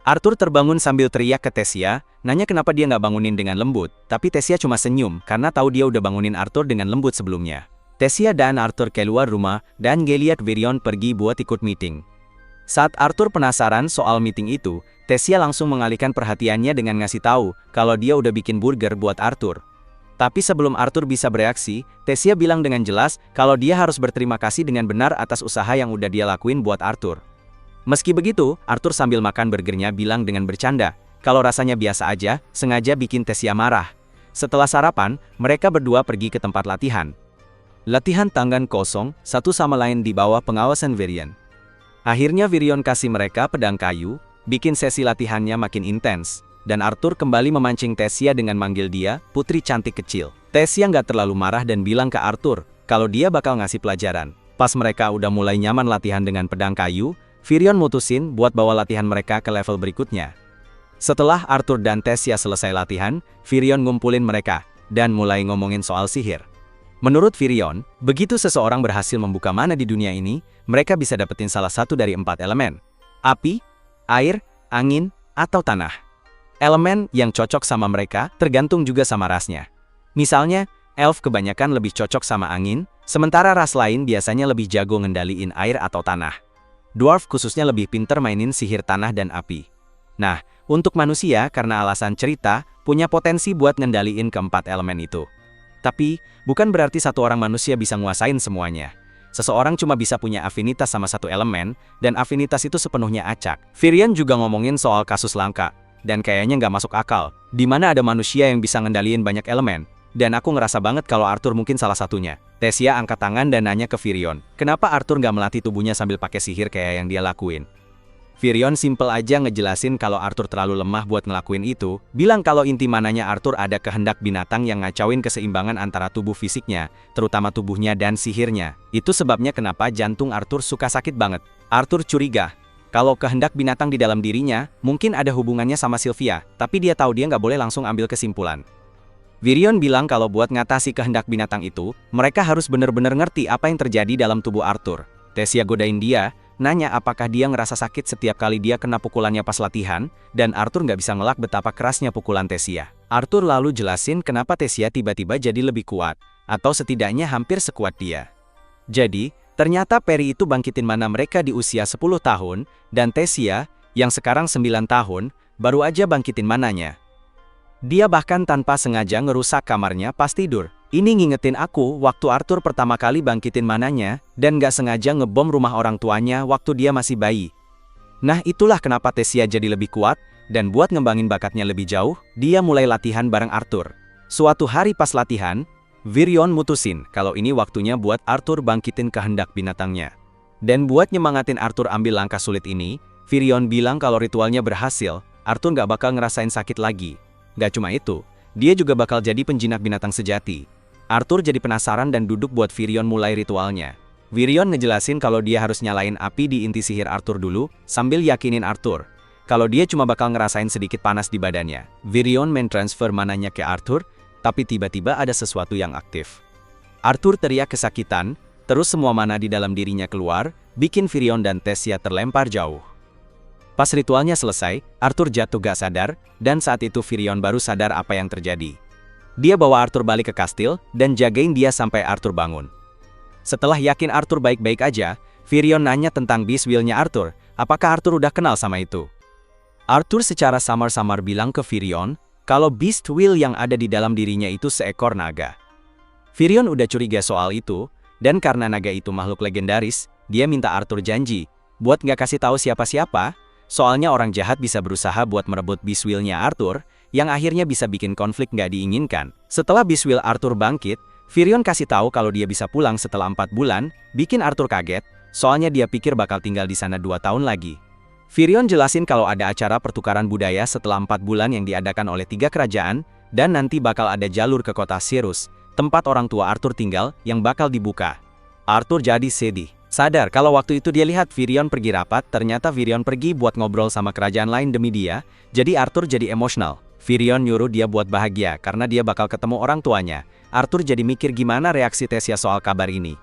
Arthur terbangun sambil teriak ke Tessia, nanya kenapa dia nggak bangunin dengan lembut, tapi Tessia cuma senyum karena tahu dia udah bangunin Arthur dengan lembut sebelumnya. Tessia dan Arthur keluar rumah, dan ngeliat Virion pergi buat ikut meeting. Saat Arthur penasaran soal meeting itu, Tessia langsung mengalihkan perhatiannya dengan ngasih tahu kalau dia udah bikin burger buat Arthur. Tapi sebelum Arthur bisa bereaksi, Tessia bilang dengan jelas kalau dia harus berterima kasih dengan benar atas usaha yang udah dia lakuin buat Arthur. Meski begitu, Arthur sambil makan burgernya bilang dengan bercanda, kalau rasanya biasa aja, sengaja bikin Tessia marah. Setelah sarapan, mereka berdua pergi ke tempat latihan. Latihan tangan kosong, satu sama lain di bawah pengawasan Virion. Akhirnya Virion kasih mereka pedang kayu, bikin sesi latihannya makin intens, dan Arthur kembali memancing Tessia dengan manggil dia, putri cantik kecil. Tessia nggak terlalu marah dan bilang ke Arthur, kalau dia bakal ngasih pelajaran. Pas mereka udah mulai nyaman latihan dengan pedang kayu, Virion mutusin buat bawa latihan mereka ke level berikutnya. Setelah Arthur dan Tessia selesai latihan, Virion ngumpulin mereka, dan mulai ngomongin soal sihir. Menurut Virion, begitu seseorang berhasil membuka mana di dunia ini, mereka bisa dapetin salah satu dari 4 elemen. Api, air, angin, atau tanah. Elemen yang cocok sama mereka tergantung juga sama rasnya. Misalnya, elf kebanyakan lebih cocok sama angin, sementara ras lain biasanya lebih jago ngendaliin air atau tanah. Dwarf khususnya lebih pinter mainin sihir tanah dan api. Nah, untuk manusia karena alasan cerita, punya potensi buat ngendaliin keempat elemen itu. Tapi, bukan berarti satu orang manusia bisa nguasain semuanya. Seseorang cuma bisa punya afinitas sama satu elemen, dan afinitas itu sepenuhnya acak. Virion juga ngomongin soal kasus langka, dan kayaknya nggak masuk akal, di mana ada manusia yang bisa ngendaliin banyak elemen. Dan aku ngerasa banget kalau Arthur mungkin salah satunya. Tessia angkat tangan dan nanya ke Virion, kenapa Arthur nggak melatih tubuhnya sambil pakai sihir kayak yang dia lakuin? Virion simple aja ngejelasin kalau Arthur terlalu lemah buat ngelakuin itu, bilang kalau inti mananya Arthur ada kehendak binatang yang ngacauin keseimbangan antara tubuh fisiknya, terutama tubuhnya dan sihirnya. Itu sebabnya kenapa jantung Arthur suka sakit banget. Arthur curiga, kalau kehendak binatang di dalam dirinya, mungkin ada hubungannya sama Sylvia, tapi dia tahu dia nggak boleh langsung ambil kesimpulan. Virion bilang kalau buat ngatasi kehendak binatang itu, mereka harus bener-bener ngerti apa yang terjadi dalam tubuh Arthur. Tessia godain dia, nanya apakah dia ngerasa sakit setiap kali dia kena pukulannya pas latihan, dan Arthur nggak bisa ngelak betapa kerasnya pukulan Tessia. Arthur lalu jelasin kenapa Tessia tiba-tiba jadi lebih kuat, atau setidaknya hampir sekuat dia. Jadi, ternyata Peri itu bangkitin mana mereka di usia 10 tahun, dan Tessia, yang sekarang 9 tahun, baru aja bangkitin mananya. Dia bahkan tanpa sengaja ngerusak kamarnya pas tidur. Ini ngingetin aku waktu Arthur pertama kali bangkitin mananya, dan gak sengaja ngebom rumah orang tuanya waktu dia masih bayi. Nah itulah kenapa Tessia jadi lebih kuat, dan buat ngembangin bakatnya lebih jauh, dia mulai latihan bareng Arthur. Suatu hari pas latihan, Virion mutusin kalau ini waktunya buat Arthur bangkitin kehendak binatangnya. Dan buat nyemangatin Arthur ambil langkah sulit ini, Virion bilang kalau ritualnya berhasil, Arthur nggak bakal ngerasain sakit lagi. Gak cuma itu, dia juga bakal jadi penjinak binatang sejati. Arthur jadi penasaran dan duduk buat Virion mulai ritualnya. Virion ngejelasin kalau dia harus nyalain api di inti sihir Arthur dulu, sambil yakinin Arthur kalau dia cuma bakal ngerasain sedikit panas di badannya. Virion mentransfer mananya ke Arthur, tapi tiba-tiba ada sesuatu yang aktif. Arthur teriak kesakitan, terus semua mana di dalam dirinya keluar, bikin Virion dan Tessia terlempar jauh. Pas ritualnya selesai, Arthur jatuh gak sadar, dan saat itu Virion baru sadar apa yang terjadi. Dia bawa Arthur balik ke kastil, dan jagain dia sampai Arthur bangun. Setelah yakin Arthur baik-baik aja, Virion nanya tentang Beast Will-nya Arthur, apakah Arthur udah kenal sama itu. Arthur secara samar-samar bilang ke Virion, kalau Beast Will yang ada di dalam dirinya itu seekor naga. Virion udah curiga soal itu, dan karena naga itu makhluk legendaris, dia minta Arthur janji, buat nggak kasih tahu siapa-siapa, soalnya orang jahat bisa berusaha buat merebut Beast Will-nya Arthur, yang akhirnya bisa bikin konflik nggak diinginkan. Setelah Beast Will Arthur bangkit, Virion kasih tahu kalau dia bisa pulang setelah 4 bulan, bikin Arthur kaget, soalnya dia pikir bakal tinggal di sana 2 tahun lagi. Virion jelasin kalau ada acara pertukaran budaya setelah 4 bulan yang diadakan oleh 3 kerajaan, dan nanti bakal ada jalur ke kota Sirus, tempat orang tua Arthur tinggal, yang bakal dibuka. Arthur jadi sedih. Sadar kalau waktu itu dia lihat Virion pergi rapat, ternyata Virion pergi buat ngobrol sama kerajaan lain demi dia, jadi Arthur jadi emosional. Virion nyuruh dia buat bahagia karena dia bakal ketemu orang tuanya. Arthur jadi mikir gimana reaksi Tessia soal kabar ini.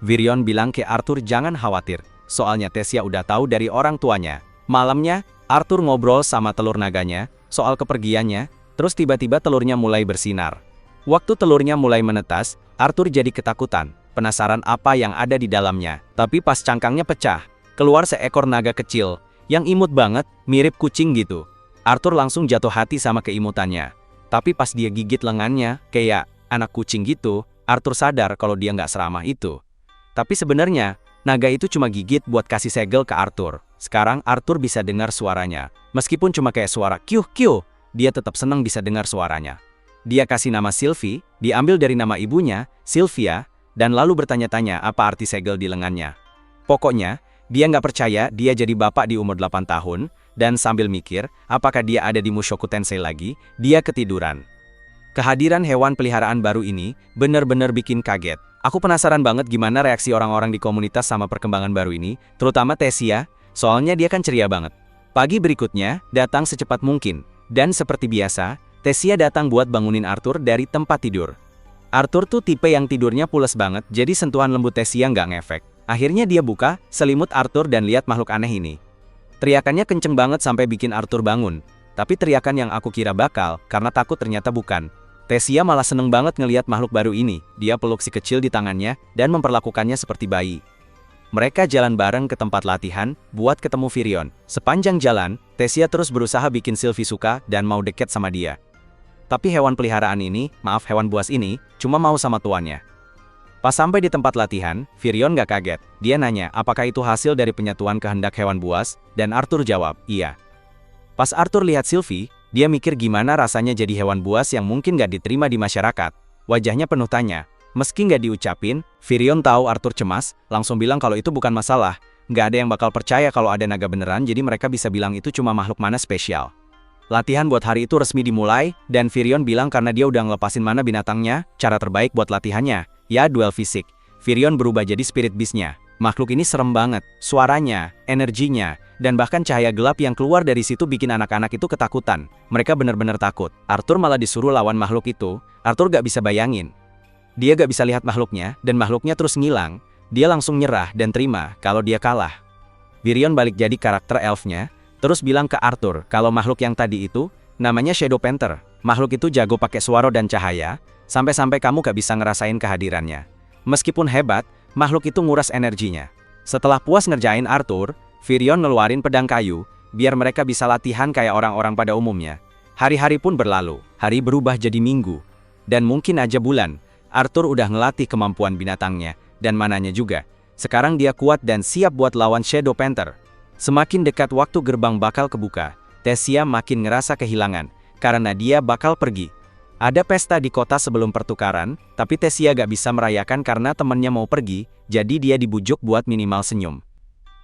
Virion bilang ke Arthur jangan khawatir, soalnya Tessia udah tahu dari orang tuanya. Malamnya, Arthur ngobrol sama telur naganya, soal kepergiannya, terus tiba-tiba telurnya mulai bersinar. Waktu telurnya mulai menetas, Arthur jadi ketakutan, penasaran apa yang ada di dalamnya. Tapi pas cangkangnya pecah, keluar seekor naga kecil, yang imut banget, mirip kucing gitu. Arthur langsung jatuh hati sama keimutannya. Tapi pas dia gigit lengannya, kayak anak kucing gitu, Arthur sadar kalau dia nggak seramah itu. Tapi sebenarnya, naga itu cuma gigit buat kasih segel ke Arthur. Sekarang Arthur bisa dengar suaranya. Meskipun cuma kayak suara kiuh-kiuh, dia tetap senang bisa dengar suaranya. Dia kasih nama Sylvie, diambil dari nama ibunya, Sylvia, dan lalu bertanya-tanya apa arti segel di lengannya. Pokoknya, dia nggak percaya dia jadi bapak di umur 8 tahun, dan sambil mikir, apakah dia ada di Mushoku Tensei lagi, dia ketiduran. Kehadiran hewan peliharaan baru ini benar-benar bikin kaget. Aku penasaran banget gimana reaksi orang-orang di komunitas sama perkembangan baru ini, terutama Tessia, soalnya dia kan ceria banget. Pagi berikutnya, datang secepat mungkin, dan seperti biasa, Tessia datang buat bangunin Arthur dari tempat tidur. Arthur tuh tipe yang tidurnya pules banget, jadi sentuhan lembut Tessia nggak ngefek. Akhirnya dia buka selimut Arthur dan lihat makhluk aneh ini. Teriakannya kenceng banget sampai bikin Arthur bangun, tapi teriakan yang aku kira bakal, karena takut ternyata bukan. Tessia malah seneng banget ngelihat makhluk baru ini. Dia peluk si kecil di tangannya, dan memperlakukannya seperti bayi. Mereka jalan bareng ke tempat latihan, buat ketemu Virion. Sepanjang jalan, Tessia terus berusaha bikin Sylvie suka dan mau deket sama dia. Tapi hewan peliharaan ini, maaf hewan buas ini, cuma mau sama tuannya. Pas sampai di tempat latihan, Virion gak kaget. Dia nanya apakah itu hasil dari penyatuan kehendak hewan buas, dan Arthur jawab, iya. Pas Arthur lihat Sylvie, dia mikir gimana rasanya jadi hewan buas yang mungkin gak diterima di masyarakat. Wajahnya penuh tanya. Meski nggak diucapin, Virion tahu Arthur cemas, langsung bilang kalau itu bukan masalah. Nggak ada yang bakal percaya kalau ada naga beneran, jadi mereka bisa bilang itu cuma makhluk mana spesial. Latihan buat hari itu resmi dimulai, dan Virion bilang karena dia udah ngelepasin mana binatangnya, cara terbaik buat latihannya, ya duel fisik. Virion berubah jadi spirit beast-nya. Makhluk ini serem banget, suaranya, energinya, dan bahkan cahaya gelap yang keluar dari situ bikin anak-anak itu ketakutan. Mereka benar-benar takut. Arthur malah disuruh lawan makhluk itu. Arthur gak bisa bayangin. Dia gak bisa lihat makhluknya, dan makhluknya terus ngilang. Dia langsung nyerah dan terima kalau dia kalah. Virion balik jadi karakter elfnya, terus bilang ke Arthur kalau makhluk yang tadi itu, namanya Shadow Panther. Makhluk itu jago pakai suara dan cahaya, sampai-sampai kamu gak bisa ngerasain kehadirannya. Meskipun hebat, makhluk itu nguras energinya. Setelah puas ngerjain Arthur, Virion ngeluarin pedang kayu, biar mereka bisa latihan kayak orang-orang pada umumnya. Hari-hari pun berlalu, hari berubah jadi minggu, dan mungkin aja bulan. Arthur udah ngelatih kemampuan binatangnya, dan mananya juga. Sekarang dia kuat dan siap buat lawan Shadow Panther. Semakin dekat waktu gerbang bakal kebuka, Tessia makin ngerasa kehilangan, karena dia bakal pergi. Ada pesta di kota sebelum pertukaran, tapi Tesia gak bisa merayakan karena temennya mau pergi, jadi dia dibujuk buat minimal senyum.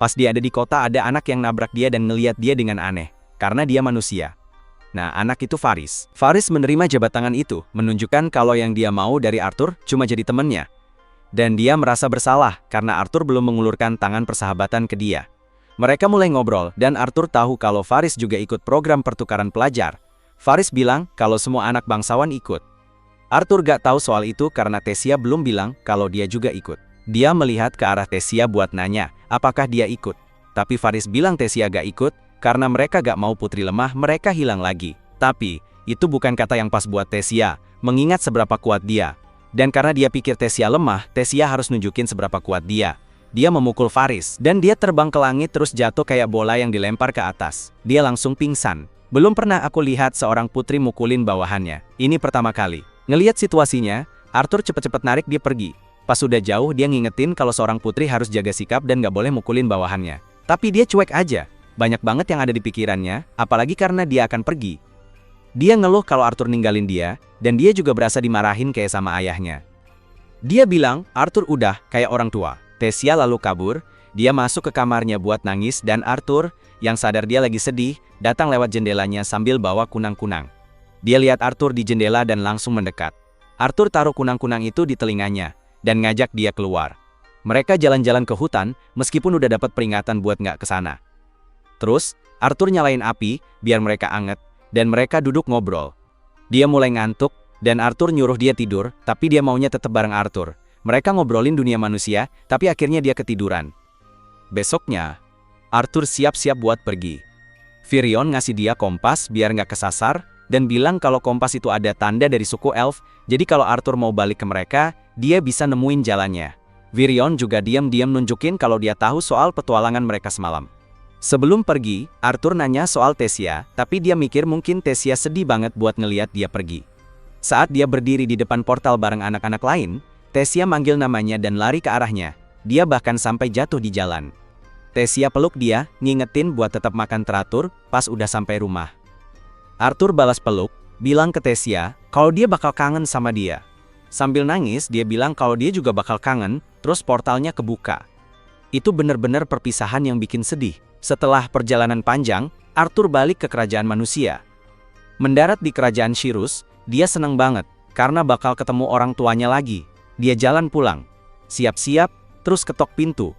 Pas dia ada di kota ada anak yang nabrak dia dan ngeliat dia dengan aneh, karena dia manusia. Nah, anak itu Faris. Faris menerima jabat tangan itu, menunjukkan kalau yang dia mau dari Arthur cuma jadi temennya. Dan dia merasa bersalah, karena Arthur belum mengulurkan tangan persahabatan ke dia. Mereka mulai ngobrol, dan Arthur tahu kalau Faris juga ikut program pertukaran pelajar. Faris bilang kalau semua anak bangsawan ikut. Arthur gak tahu soal itu karena Tesia belum bilang kalau dia juga ikut. Dia melihat ke arah Tesia buat nanya, apakah dia ikut. Tapi Faris bilang Tesia gak ikut, karena mereka gak mau putri lemah mereka hilang lagi. Tapi, itu bukan kata yang pas buat Tesia, mengingat seberapa kuat dia. Dan karena dia pikir Tesia lemah, Tesia harus nunjukin seberapa kuat dia. Dia memukul Faris, dan dia terbang ke langit terus jatuh kayak bola yang dilempar ke atas. Dia langsung pingsan. Belum pernah aku lihat seorang putri mukulin bawahannya. Ini pertama kali. Ngelihat situasinya, Arthur cepet-cepet narik dia pergi. Pas sudah jauh, dia ngingetin kalau seorang putri harus jaga sikap dan gak boleh mukulin bawahannya. Tapi dia cuek aja. Banyak banget yang ada di pikirannya, apalagi karena dia akan pergi. Dia ngeluh kalau Arthur ninggalin dia, dan dia juga berasa dimarahin kayak sama ayahnya. Dia bilang, Arthur udah kayak orang tua. Tesia lalu kabur, dia masuk ke kamarnya buat nangis dan Arthur, yang sadar dia lagi sedih, datang lewat jendelanya sambil bawa kunang-kunang. Dia lihat Arthur di jendela dan langsung mendekat. Arthur taruh kunang-kunang itu di telinganya, dan ngajak dia keluar. Mereka jalan-jalan ke hutan, meskipun udah dapat peringatan buat nggak ke sana. Terus, Arthur nyalain api, biar mereka anget, dan mereka duduk ngobrol. Dia mulai ngantuk, dan Arthur nyuruh dia tidur, tapi dia maunya tetap bareng Arthur. Mereka ngobrolin dunia manusia, tapi akhirnya dia ketiduran. Besoknya, Arthur siap-siap buat pergi. Virion ngasih dia kompas biar nggak kesasar, dan bilang kalau kompas itu ada tanda dari suku elf, jadi kalau Arthur mau balik ke mereka, dia bisa nemuin jalannya. Virion juga diam-diam nunjukin kalau dia tahu soal petualangan mereka semalam. Sebelum pergi, Arthur nanya soal Tesia, tapi dia mikir mungkin Tesia sedih banget buat ngeliat dia pergi. Saat dia berdiri di depan portal bareng anak-anak lain, Tesia manggil namanya dan lari ke arahnya. Dia bahkan sampai jatuh di jalan. Tesia peluk dia, ngingetin buat tetap makan teratur pas udah sampai rumah. Arthur balas peluk, bilang ke Tesia kalau dia bakal kangen sama dia. Sambil nangis, dia bilang kalau dia juga bakal kangen, terus portalnya kebuka. Itu bener-bener perpisahan yang bikin sedih. Setelah perjalanan panjang, Arthur balik ke kerajaan manusia. Mendarat di kerajaan Shirus, dia seneng banget, karena bakal ketemu orang tuanya lagi. Dia jalan pulang. Siap-siap, terus ketok pintu.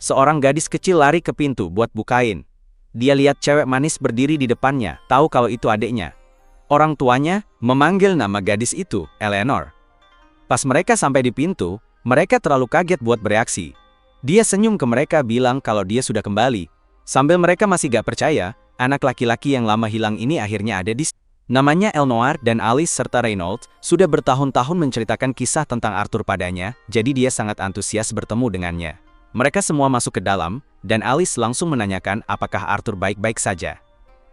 Seorang gadis kecil lari ke pintu buat bukain. Dia lihat cewek manis berdiri di depannya, tahu kalau itu adiknya. Orang tuanya memanggil nama gadis itu, Eleanor. Pas mereka sampai di pintu, mereka terlalu kaget buat bereaksi. Dia senyum ke mereka bilang kalau dia sudah kembali. Sambil mereka masih gak percaya, anak laki-laki yang lama hilang ini akhirnya ada di sini. Namanya Elnoir dan Alice serta Reynold sudah bertahun-tahun menceritakan kisah tentang Arthur padanya, jadi dia sangat antusias bertemu dengannya. Mereka semua masuk ke dalam, dan Alice langsung menanyakan apakah Arthur baik-baik saja.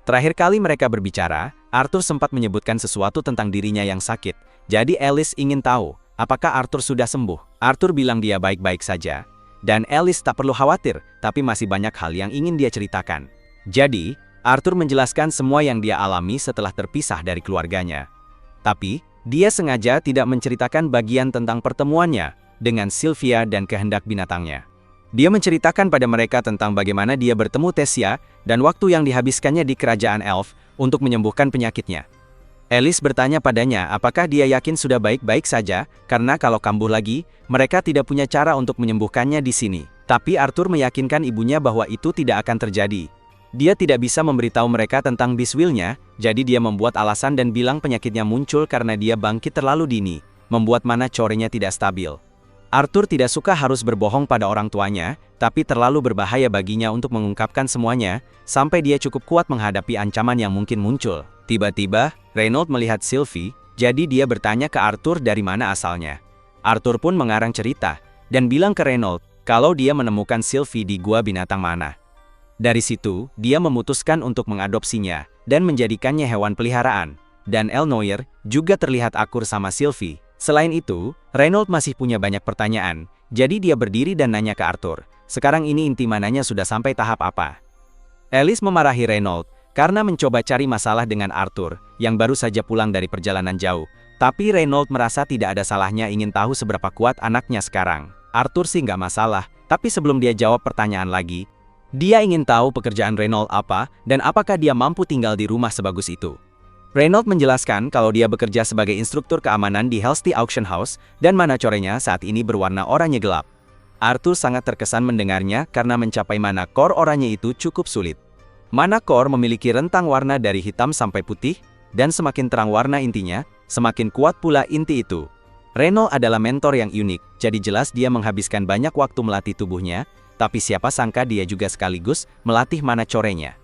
Terakhir kali mereka berbicara, Arthur sempat menyebutkan sesuatu tentang dirinya yang sakit, jadi Alice ingin tahu, apakah Arthur sudah sembuh. Arthur bilang dia baik-baik saja, dan Alice tak perlu khawatir, tapi masih banyak hal yang ingin dia ceritakan. Jadi, Arthur menjelaskan semua yang dia alami setelah terpisah dari keluarganya. Tapi, dia sengaja tidak menceritakan bagian tentang pertemuannya dengan Sylvia dan kehendak binatangnya. Dia menceritakan pada mereka tentang bagaimana dia bertemu Tesia dan waktu yang dihabiskannya di kerajaan elf untuk menyembuhkan penyakitnya. Alice bertanya padanya apakah dia yakin sudah baik-baik saja, karena kalau kambuh lagi, mereka tidak punya cara untuk menyembuhkannya di sini. Tapi Arthur meyakinkan ibunya bahwa itu tidak akan terjadi. Dia tidak bisa memberitahu mereka tentang biswilnya, jadi dia membuat alasan dan bilang penyakitnya muncul karena dia bangkit terlalu dini, membuat mana corenya tidak stabil. Arthur tidak suka harus berbohong pada orang tuanya, tapi terlalu berbahaya baginya untuk mengungkapkan semuanya, sampai dia cukup kuat menghadapi ancaman yang mungkin muncul. Tiba-tiba, Reynold melihat Sylvie, jadi dia bertanya ke Arthur dari mana asalnya. Arthur pun mengarang cerita, dan bilang ke Reynold, kalau dia menemukan Sylvie di gua binatang mana. Dari situ, dia memutuskan untuk mengadopsinya, dan menjadikannya hewan peliharaan. Dan Elnoir juga terlihat akur sama Sylvie. Selain itu, Reynold masih punya banyak pertanyaan, jadi dia berdiri dan nanya ke Arthur, sekarang ini inti mananya sudah sampai tahap apa? Alice memarahi Reynold, karena mencoba cari masalah dengan Arthur, yang baru saja pulang dari perjalanan jauh. Tapi Reynolds merasa tidak ada salahnya ingin tahu seberapa kuat anaknya sekarang. Arthur sih nggak masalah, tapi sebelum dia jawab pertanyaan lagi, dia ingin tahu pekerjaan Reynolds apa, dan apakah dia mampu tinggal di rumah sebagus itu. Reynolds menjelaskan kalau dia bekerja sebagai instruktur keamanan di Helsty Auction House, dan mana corenya saat ini berwarna oranye gelap. Arthur sangat terkesan mendengarnya karena mencapai mana core oranye itu cukup sulit. Mana core memiliki rentang warna dari hitam sampai putih, dan semakin terang warna intinya, semakin kuat pula inti itu. Reynolds adalah mentor yang unik, jadi jelas dia menghabiskan banyak waktu melatih tubuhnya, tapi siapa sangka dia juga sekaligus melatih mana corenya.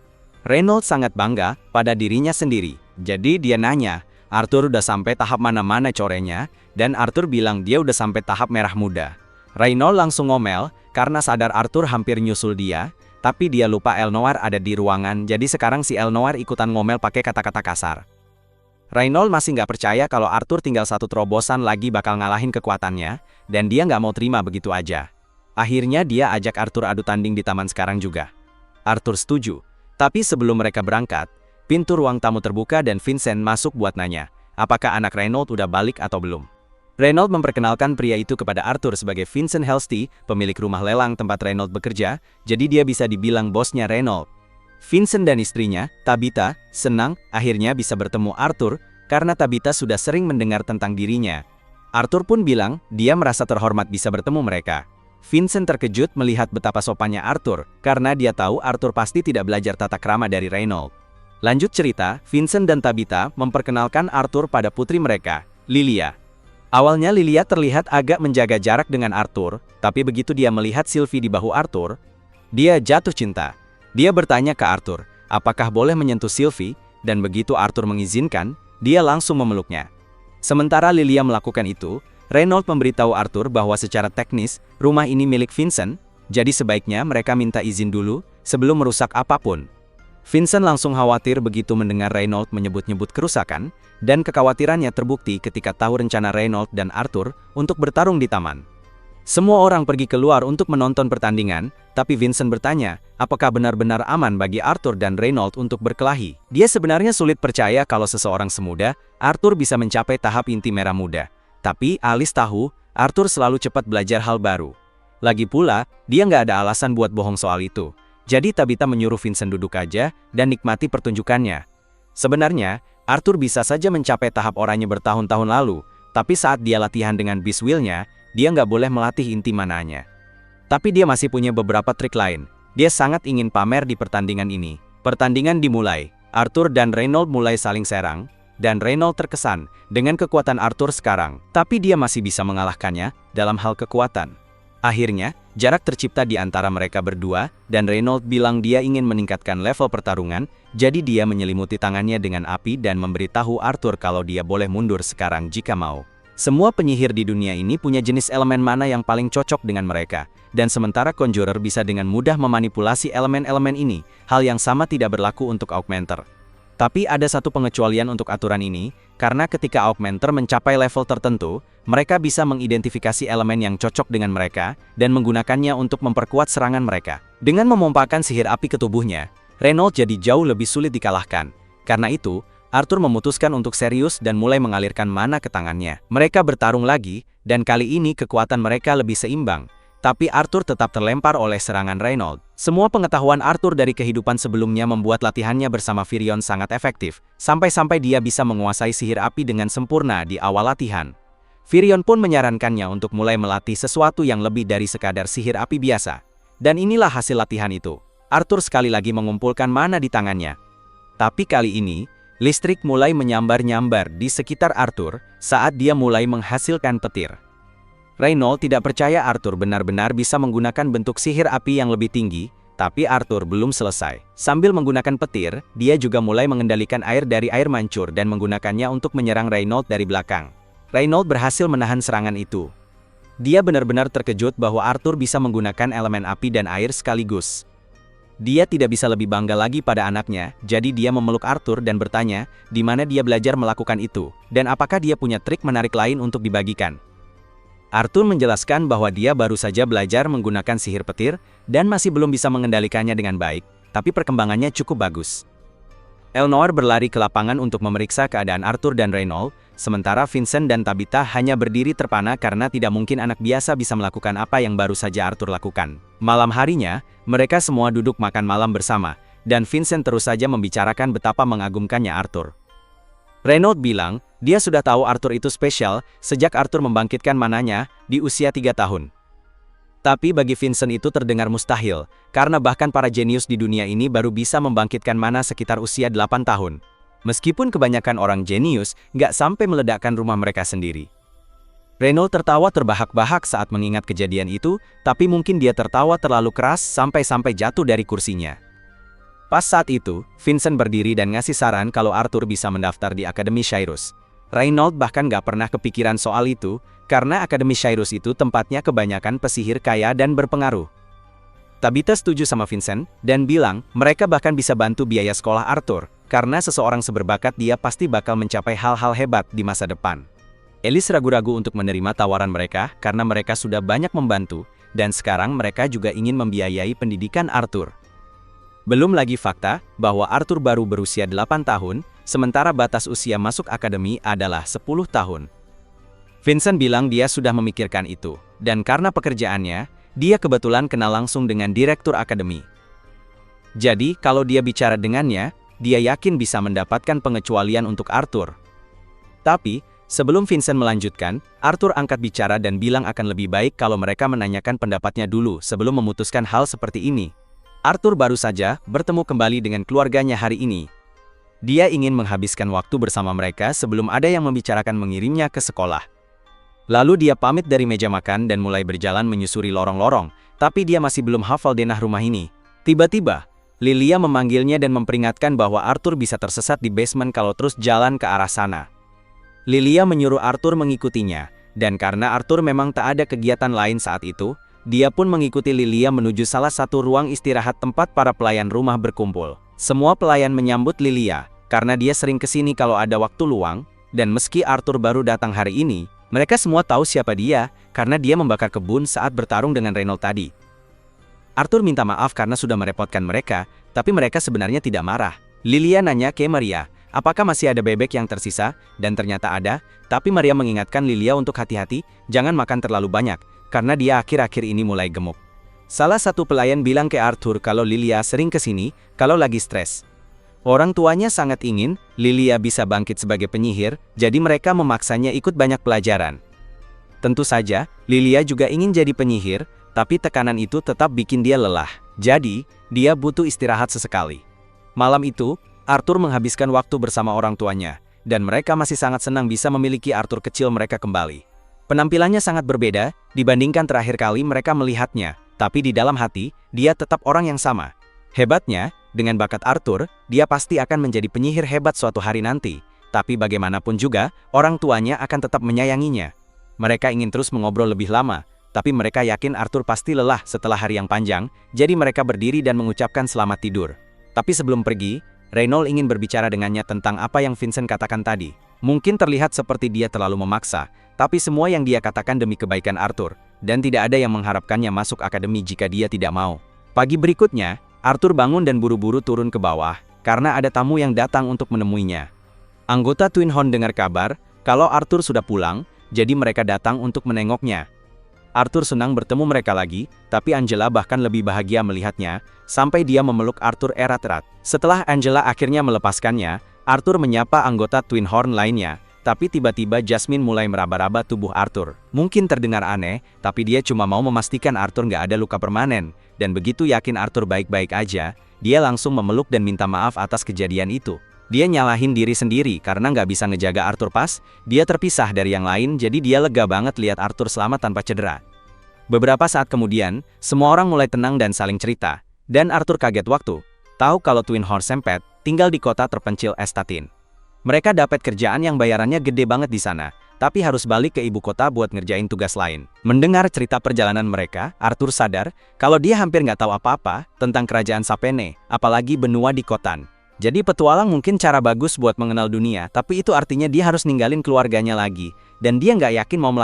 Reynolds sangat bangga pada dirinya sendiri, jadi dia nanya, Arthur udah sampai tahap mana corenya, dan Arthur bilang dia udah sampai tahap merah muda. Reynolds langsung ngomel, karena sadar Arthur hampir nyusul dia, tapi dia lupa Elnoir ada di ruangan, jadi sekarang si Elnoir ikutan ngomel pakai kata-kata kasar. Reynolds masih nggak percaya kalau Arthur tinggal satu terobosan lagi bakal ngalahin kekuatannya, dan dia nggak mau terima begitu aja. Akhirnya dia ajak Arthur adu tanding di taman sekarang juga. Arthur setuju, tapi sebelum mereka berangkat, pintu ruang tamu terbuka dan Vincent masuk buat nanya, apakah anak Reynolds udah balik atau belum. Reynolds memperkenalkan pria itu kepada Arthur sebagai Vincent Helsty, pemilik rumah lelang tempat Reynolds bekerja, jadi dia bisa dibilang bosnya Reynolds. Vincent dan istrinya, Tabitha, senang akhirnya bisa bertemu Arthur, karena Tabitha sudah sering mendengar tentang dirinya. Arthur pun bilang, dia merasa terhormat bisa bertemu mereka. Vincent terkejut melihat betapa sopannya Arthur, karena dia tahu Arthur pasti tidak belajar tata krama dari Reynolds. Lanjut cerita, Vincent dan Tabitha memperkenalkan Arthur pada putri mereka, Lilia. Awalnya Lilia terlihat agak menjaga jarak dengan Arthur, tapi begitu dia melihat Sylvie di bahu Arthur, dia jatuh cinta. Dia bertanya ke Arthur, apakah boleh menyentuh Sylvie, dan begitu Arthur mengizinkan, dia langsung memeluknya. Sementara Lilia melakukan itu, Reynolds memberitahu Arthur bahwa secara teknis, rumah ini milik Vincent, jadi sebaiknya mereka minta izin dulu, sebelum merusak apapun. Vincent langsung khawatir begitu mendengar Reynolds menyebut-nyebut kerusakan, dan kekhawatirannya terbukti ketika tahu rencana Reynolds dan Arthur untuk bertarung di taman. Semua orang pergi keluar untuk menonton pertandingan, tapi Vincent bertanya, apakah benar-benar aman bagi Arthur dan Reynolds untuk berkelahi. Dia sebenarnya sulit percaya kalau seseorang semuda, Arthur bisa mencapai tahap inti merah muda. Tapi Alice tahu, Arthur selalu cepat belajar hal baru. Lagi pula, dia nggak ada alasan buat bohong soal itu. Jadi Tabitha menyuruh Vincent duduk aja dan nikmati pertunjukannya. Sebenarnya, Arthur bisa saja mencapai tahap oranye bertahun-tahun lalu, tapi saat dia latihan dengan Beast Wheel-nya, dia nggak boleh melatih inti mananya. Tapi dia masih punya beberapa trik lain. Dia sangat ingin pamer di pertandingan ini. Pertandingan dimulai, Arthur dan Reynolds mulai saling serang, dan Reynolds terkesan dengan kekuatan Arthur sekarang, tapi dia masih bisa mengalahkannya dalam hal kekuatan. Akhirnya, jarak tercipta di antara mereka berdua, dan Reynolds bilang dia ingin meningkatkan level pertarungan, jadi dia menyelimuti tangannya dengan api dan memberitahu Arthur kalau dia boleh mundur sekarang jika mau. Semua penyihir di dunia ini punya jenis elemen mana yang paling cocok dengan mereka, dan sementara Conjurer bisa dengan mudah memanipulasi elemen-elemen ini, hal yang sama tidak berlaku untuk Augmenter. Tapi ada satu pengecualian untuk aturan ini, karena ketika Augmenter mencapai level tertentu, mereka bisa mengidentifikasi elemen yang cocok dengan mereka, dan menggunakannya untuk memperkuat serangan mereka. Dengan memompakan sihir api ke tubuhnya, Reynolds jadi jauh lebih sulit dikalahkan. Karena itu, Arthur memutuskan untuk serius dan mulai mengalirkan mana ke tangannya. Mereka bertarung lagi, dan kali ini kekuatan mereka lebih seimbang. Tapi Arthur tetap terlempar oleh serangan Reynolds. Semua pengetahuan Arthur dari kehidupan sebelumnya membuat latihannya bersama Virion sangat efektif, sampai-sampai dia bisa menguasai sihir api dengan sempurna di awal latihan. Virion pun menyarankannya untuk mulai melatih sesuatu yang lebih dari sekadar sihir api biasa. Dan inilah hasil latihan itu. Arthur sekali lagi mengumpulkan mana di tangannya. Tapi kali ini, listrik mulai menyambar-nyambar di sekitar Arthur saat dia mulai menghasilkan petir. Reynolds tidak percaya Arthur benar-benar bisa menggunakan bentuk sihir api yang lebih tinggi, tapi Arthur belum selesai. Sambil menggunakan petir, dia juga mulai mengendalikan air dari air mancur dan menggunakannya untuk menyerang Reynolds dari belakang. Reynolds berhasil menahan serangan itu. Dia benar-benar terkejut bahwa Arthur bisa menggunakan elemen api dan air sekaligus. Dia tidak bisa lebih bangga lagi pada anaknya, jadi dia memeluk Arthur dan bertanya, di mana dia belajar melakukan itu, dan apakah dia punya trik menarik lain untuk dibagikan. Arthur menjelaskan bahwa dia baru saja belajar menggunakan sihir petir, dan masih belum bisa mengendalikannya dengan baik, tapi perkembangannya cukup bagus. Eleanor berlari ke lapangan untuk memeriksa keadaan Arthur dan Reynold, sementara Vincent dan Tabitha hanya berdiri terpana karena tidak mungkin anak biasa bisa melakukan apa yang baru saja Arthur lakukan. Malam harinya, mereka semua duduk makan malam bersama, dan Vincent terus saja membicarakan betapa mengagumkannya Arthur. Reynold bilang, dia sudah tahu Arthur itu spesial sejak Arthur membangkitkan mananya di usia 3 tahun. Tapi bagi Vincent itu terdengar mustahil, karena bahkan para jenius di dunia ini baru bisa membangkitkan mana sekitar usia 8 tahun. Meskipun kebanyakan orang jenius nggak sampai meledakkan rumah mereka sendiri. Reynold tertawa terbahak-bahak saat mengingat kejadian itu, tapi mungkin dia tertawa terlalu keras sampai jatuh dari kursinya. Pas saat itu, Vincent berdiri dan ngasih saran kalau Arthur bisa mendaftar di Akademi Cyrus. Reynold bahkan nggak pernah kepikiran soal itu, karena Akademi Cyrus itu tempatnya kebanyakan pesihir kaya dan berpengaruh. Tabitha setuju sama Vincent, dan bilang mereka bahkan bisa bantu biaya sekolah Arthur, karena seseorang seberbakat dia pasti bakal mencapai hal-hal hebat di masa depan. Alice ragu-ragu untuk menerima tawaran mereka, karena mereka sudah banyak membantu, dan sekarang mereka juga ingin membiayai pendidikan Arthur. Belum lagi fakta bahwa Arthur baru berusia 8 tahun, sementara batas usia masuk akademi adalah 10 tahun. Vincent bilang dia sudah memikirkan itu, dan karena pekerjaannya, dia kebetulan kenal langsung dengan direktur akademi. Jadi, kalau dia bicara dengannya, dia yakin bisa mendapatkan pengecualian untuk Arthur. Tapi, sebelum Vincent melanjutkan, Arthur angkat bicara dan bilang akan lebih baik kalau mereka menanyakan pendapatnya dulu sebelum memutuskan hal seperti ini. Arthur baru saja bertemu kembali dengan keluarganya hari ini. Dia ingin menghabiskan waktu bersama mereka sebelum ada yang membicarakan mengirimnya ke sekolah. Lalu dia pamit dari meja makan dan mulai berjalan menyusuri lorong-lorong, tapi dia masih belum hafal denah rumah ini. Tiba-tiba, Lilia memanggilnya dan memperingatkan bahwa Arthur bisa tersesat di basement kalau terus jalan ke arah sana. Lilia menyuruh Arthur mengikutinya, dan karena Arthur memang tak ada kegiatan lain saat itu, dia pun mengikuti Lilia menuju salah satu ruang istirahat tempat para pelayan rumah berkumpul. Semua pelayan menyambut Lilia, karena dia sering kesini kalau ada waktu luang, dan meski Arthur baru datang hari ini, mereka semua tahu siapa dia, karena dia membakar kebun saat bertarung dengan Reynold tadi. Arthur minta maaf karena sudah merepotkan mereka, tapi mereka sebenarnya tidak marah. Lilia nanya ke Maria, apakah masih ada bebek yang tersisa, dan ternyata ada, tapi Maria mengingatkan Lilia untuk hati-hati, jangan makan terlalu banyak, karena dia akhir-akhir ini mulai gemuk. Salah satu pelayan bilang ke Arthur kalau Lilia sering kesini, kalau lagi stres. Orang tuanya sangat ingin Lilia bisa bangkit sebagai penyihir, jadi mereka memaksanya ikut banyak pelajaran. Tentu saja, Lilia juga ingin jadi penyihir, tapi tekanan itu tetap bikin dia lelah. Jadi, dia butuh istirahat sesekali. Malam itu, Arthur menghabiskan waktu bersama orang tuanya, dan mereka masih sangat senang bisa memiliki Arthur kecil mereka kembali. Penampilannya sangat berbeda dibandingkan terakhir kali mereka melihatnya, tapi di dalam hati, dia tetap orang yang sama. Hebatnya, dengan bakat Arthur, dia pasti akan menjadi penyihir hebat suatu hari nanti, tapi bagaimanapun juga, orang tuanya akan tetap menyayanginya. Mereka ingin terus mengobrol lebih lama, tapi mereka yakin Arthur pasti lelah setelah hari yang panjang, jadi mereka berdiri dan mengucapkan selamat tidur. Tapi sebelum pergi, Reynold ingin berbicara dengannya tentang apa yang Vincent katakan tadi. Mungkin terlihat seperti dia terlalu memaksa, tapi semua yang dia katakan demi kebaikan Arthur, dan tidak ada yang mengharapkannya masuk akademi jika dia tidak mau. Pagi berikutnya, Arthur bangun dan buru-buru turun ke bawah, karena ada tamu yang datang untuk menemuinya. Anggota Twin Horn dengar kabar kalau Arthur sudah pulang, jadi mereka datang untuk menengoknya. Arthur senang bertemu mereka lagi, tapi Angela bahkan lebih bahagia melihatnya, sampai dia memeluk Arthur erat-erat. Setelah Angela akhirnya melepaskannya, Arthur menyapa anggota Twin Horn lainnya, tapi tiba-tiba Jasmine mulai meraba-raba tubuh Arthur. Mungkin terdengar aneh, tapi dia cuma mau memastikan Arthur nggak ada luka permanen, dan begitu yakin Arthur baik-baik aja, dia langsung memeluk dan minta maaf atas kejadian itu. Dia nyalahin diri sendiri karena nggak bisa ngejaga Arthur pas, dia terpisah dari yang lain jadi dia lega banget lihat Arthur selamat tanpa cedera. Beberapa saat kemudian, semua orang mulai tenang dan saling cerita, dan Arthur kaget waktu tahu kalau Twin Horn Sempet tinggal di kota terpencil Estatin. Mereka dapat kerjaan yang bayarannya gede banget di sana, tapi harus balik ke ibu kota buat ngerjain tugas lain. Mendengar cerita perjalanan mereka, Arthur sadar kalau dia hampir nggak tahu apa-apa tentang kerajaan Sapene, apalagi benua di Khotan. Jadi petualang mungkin cara bagus buat mengenal dunia, tapi itu artinya dia harus ninggalin keluarganya lagi, dan dia nggak yakin mau melakukan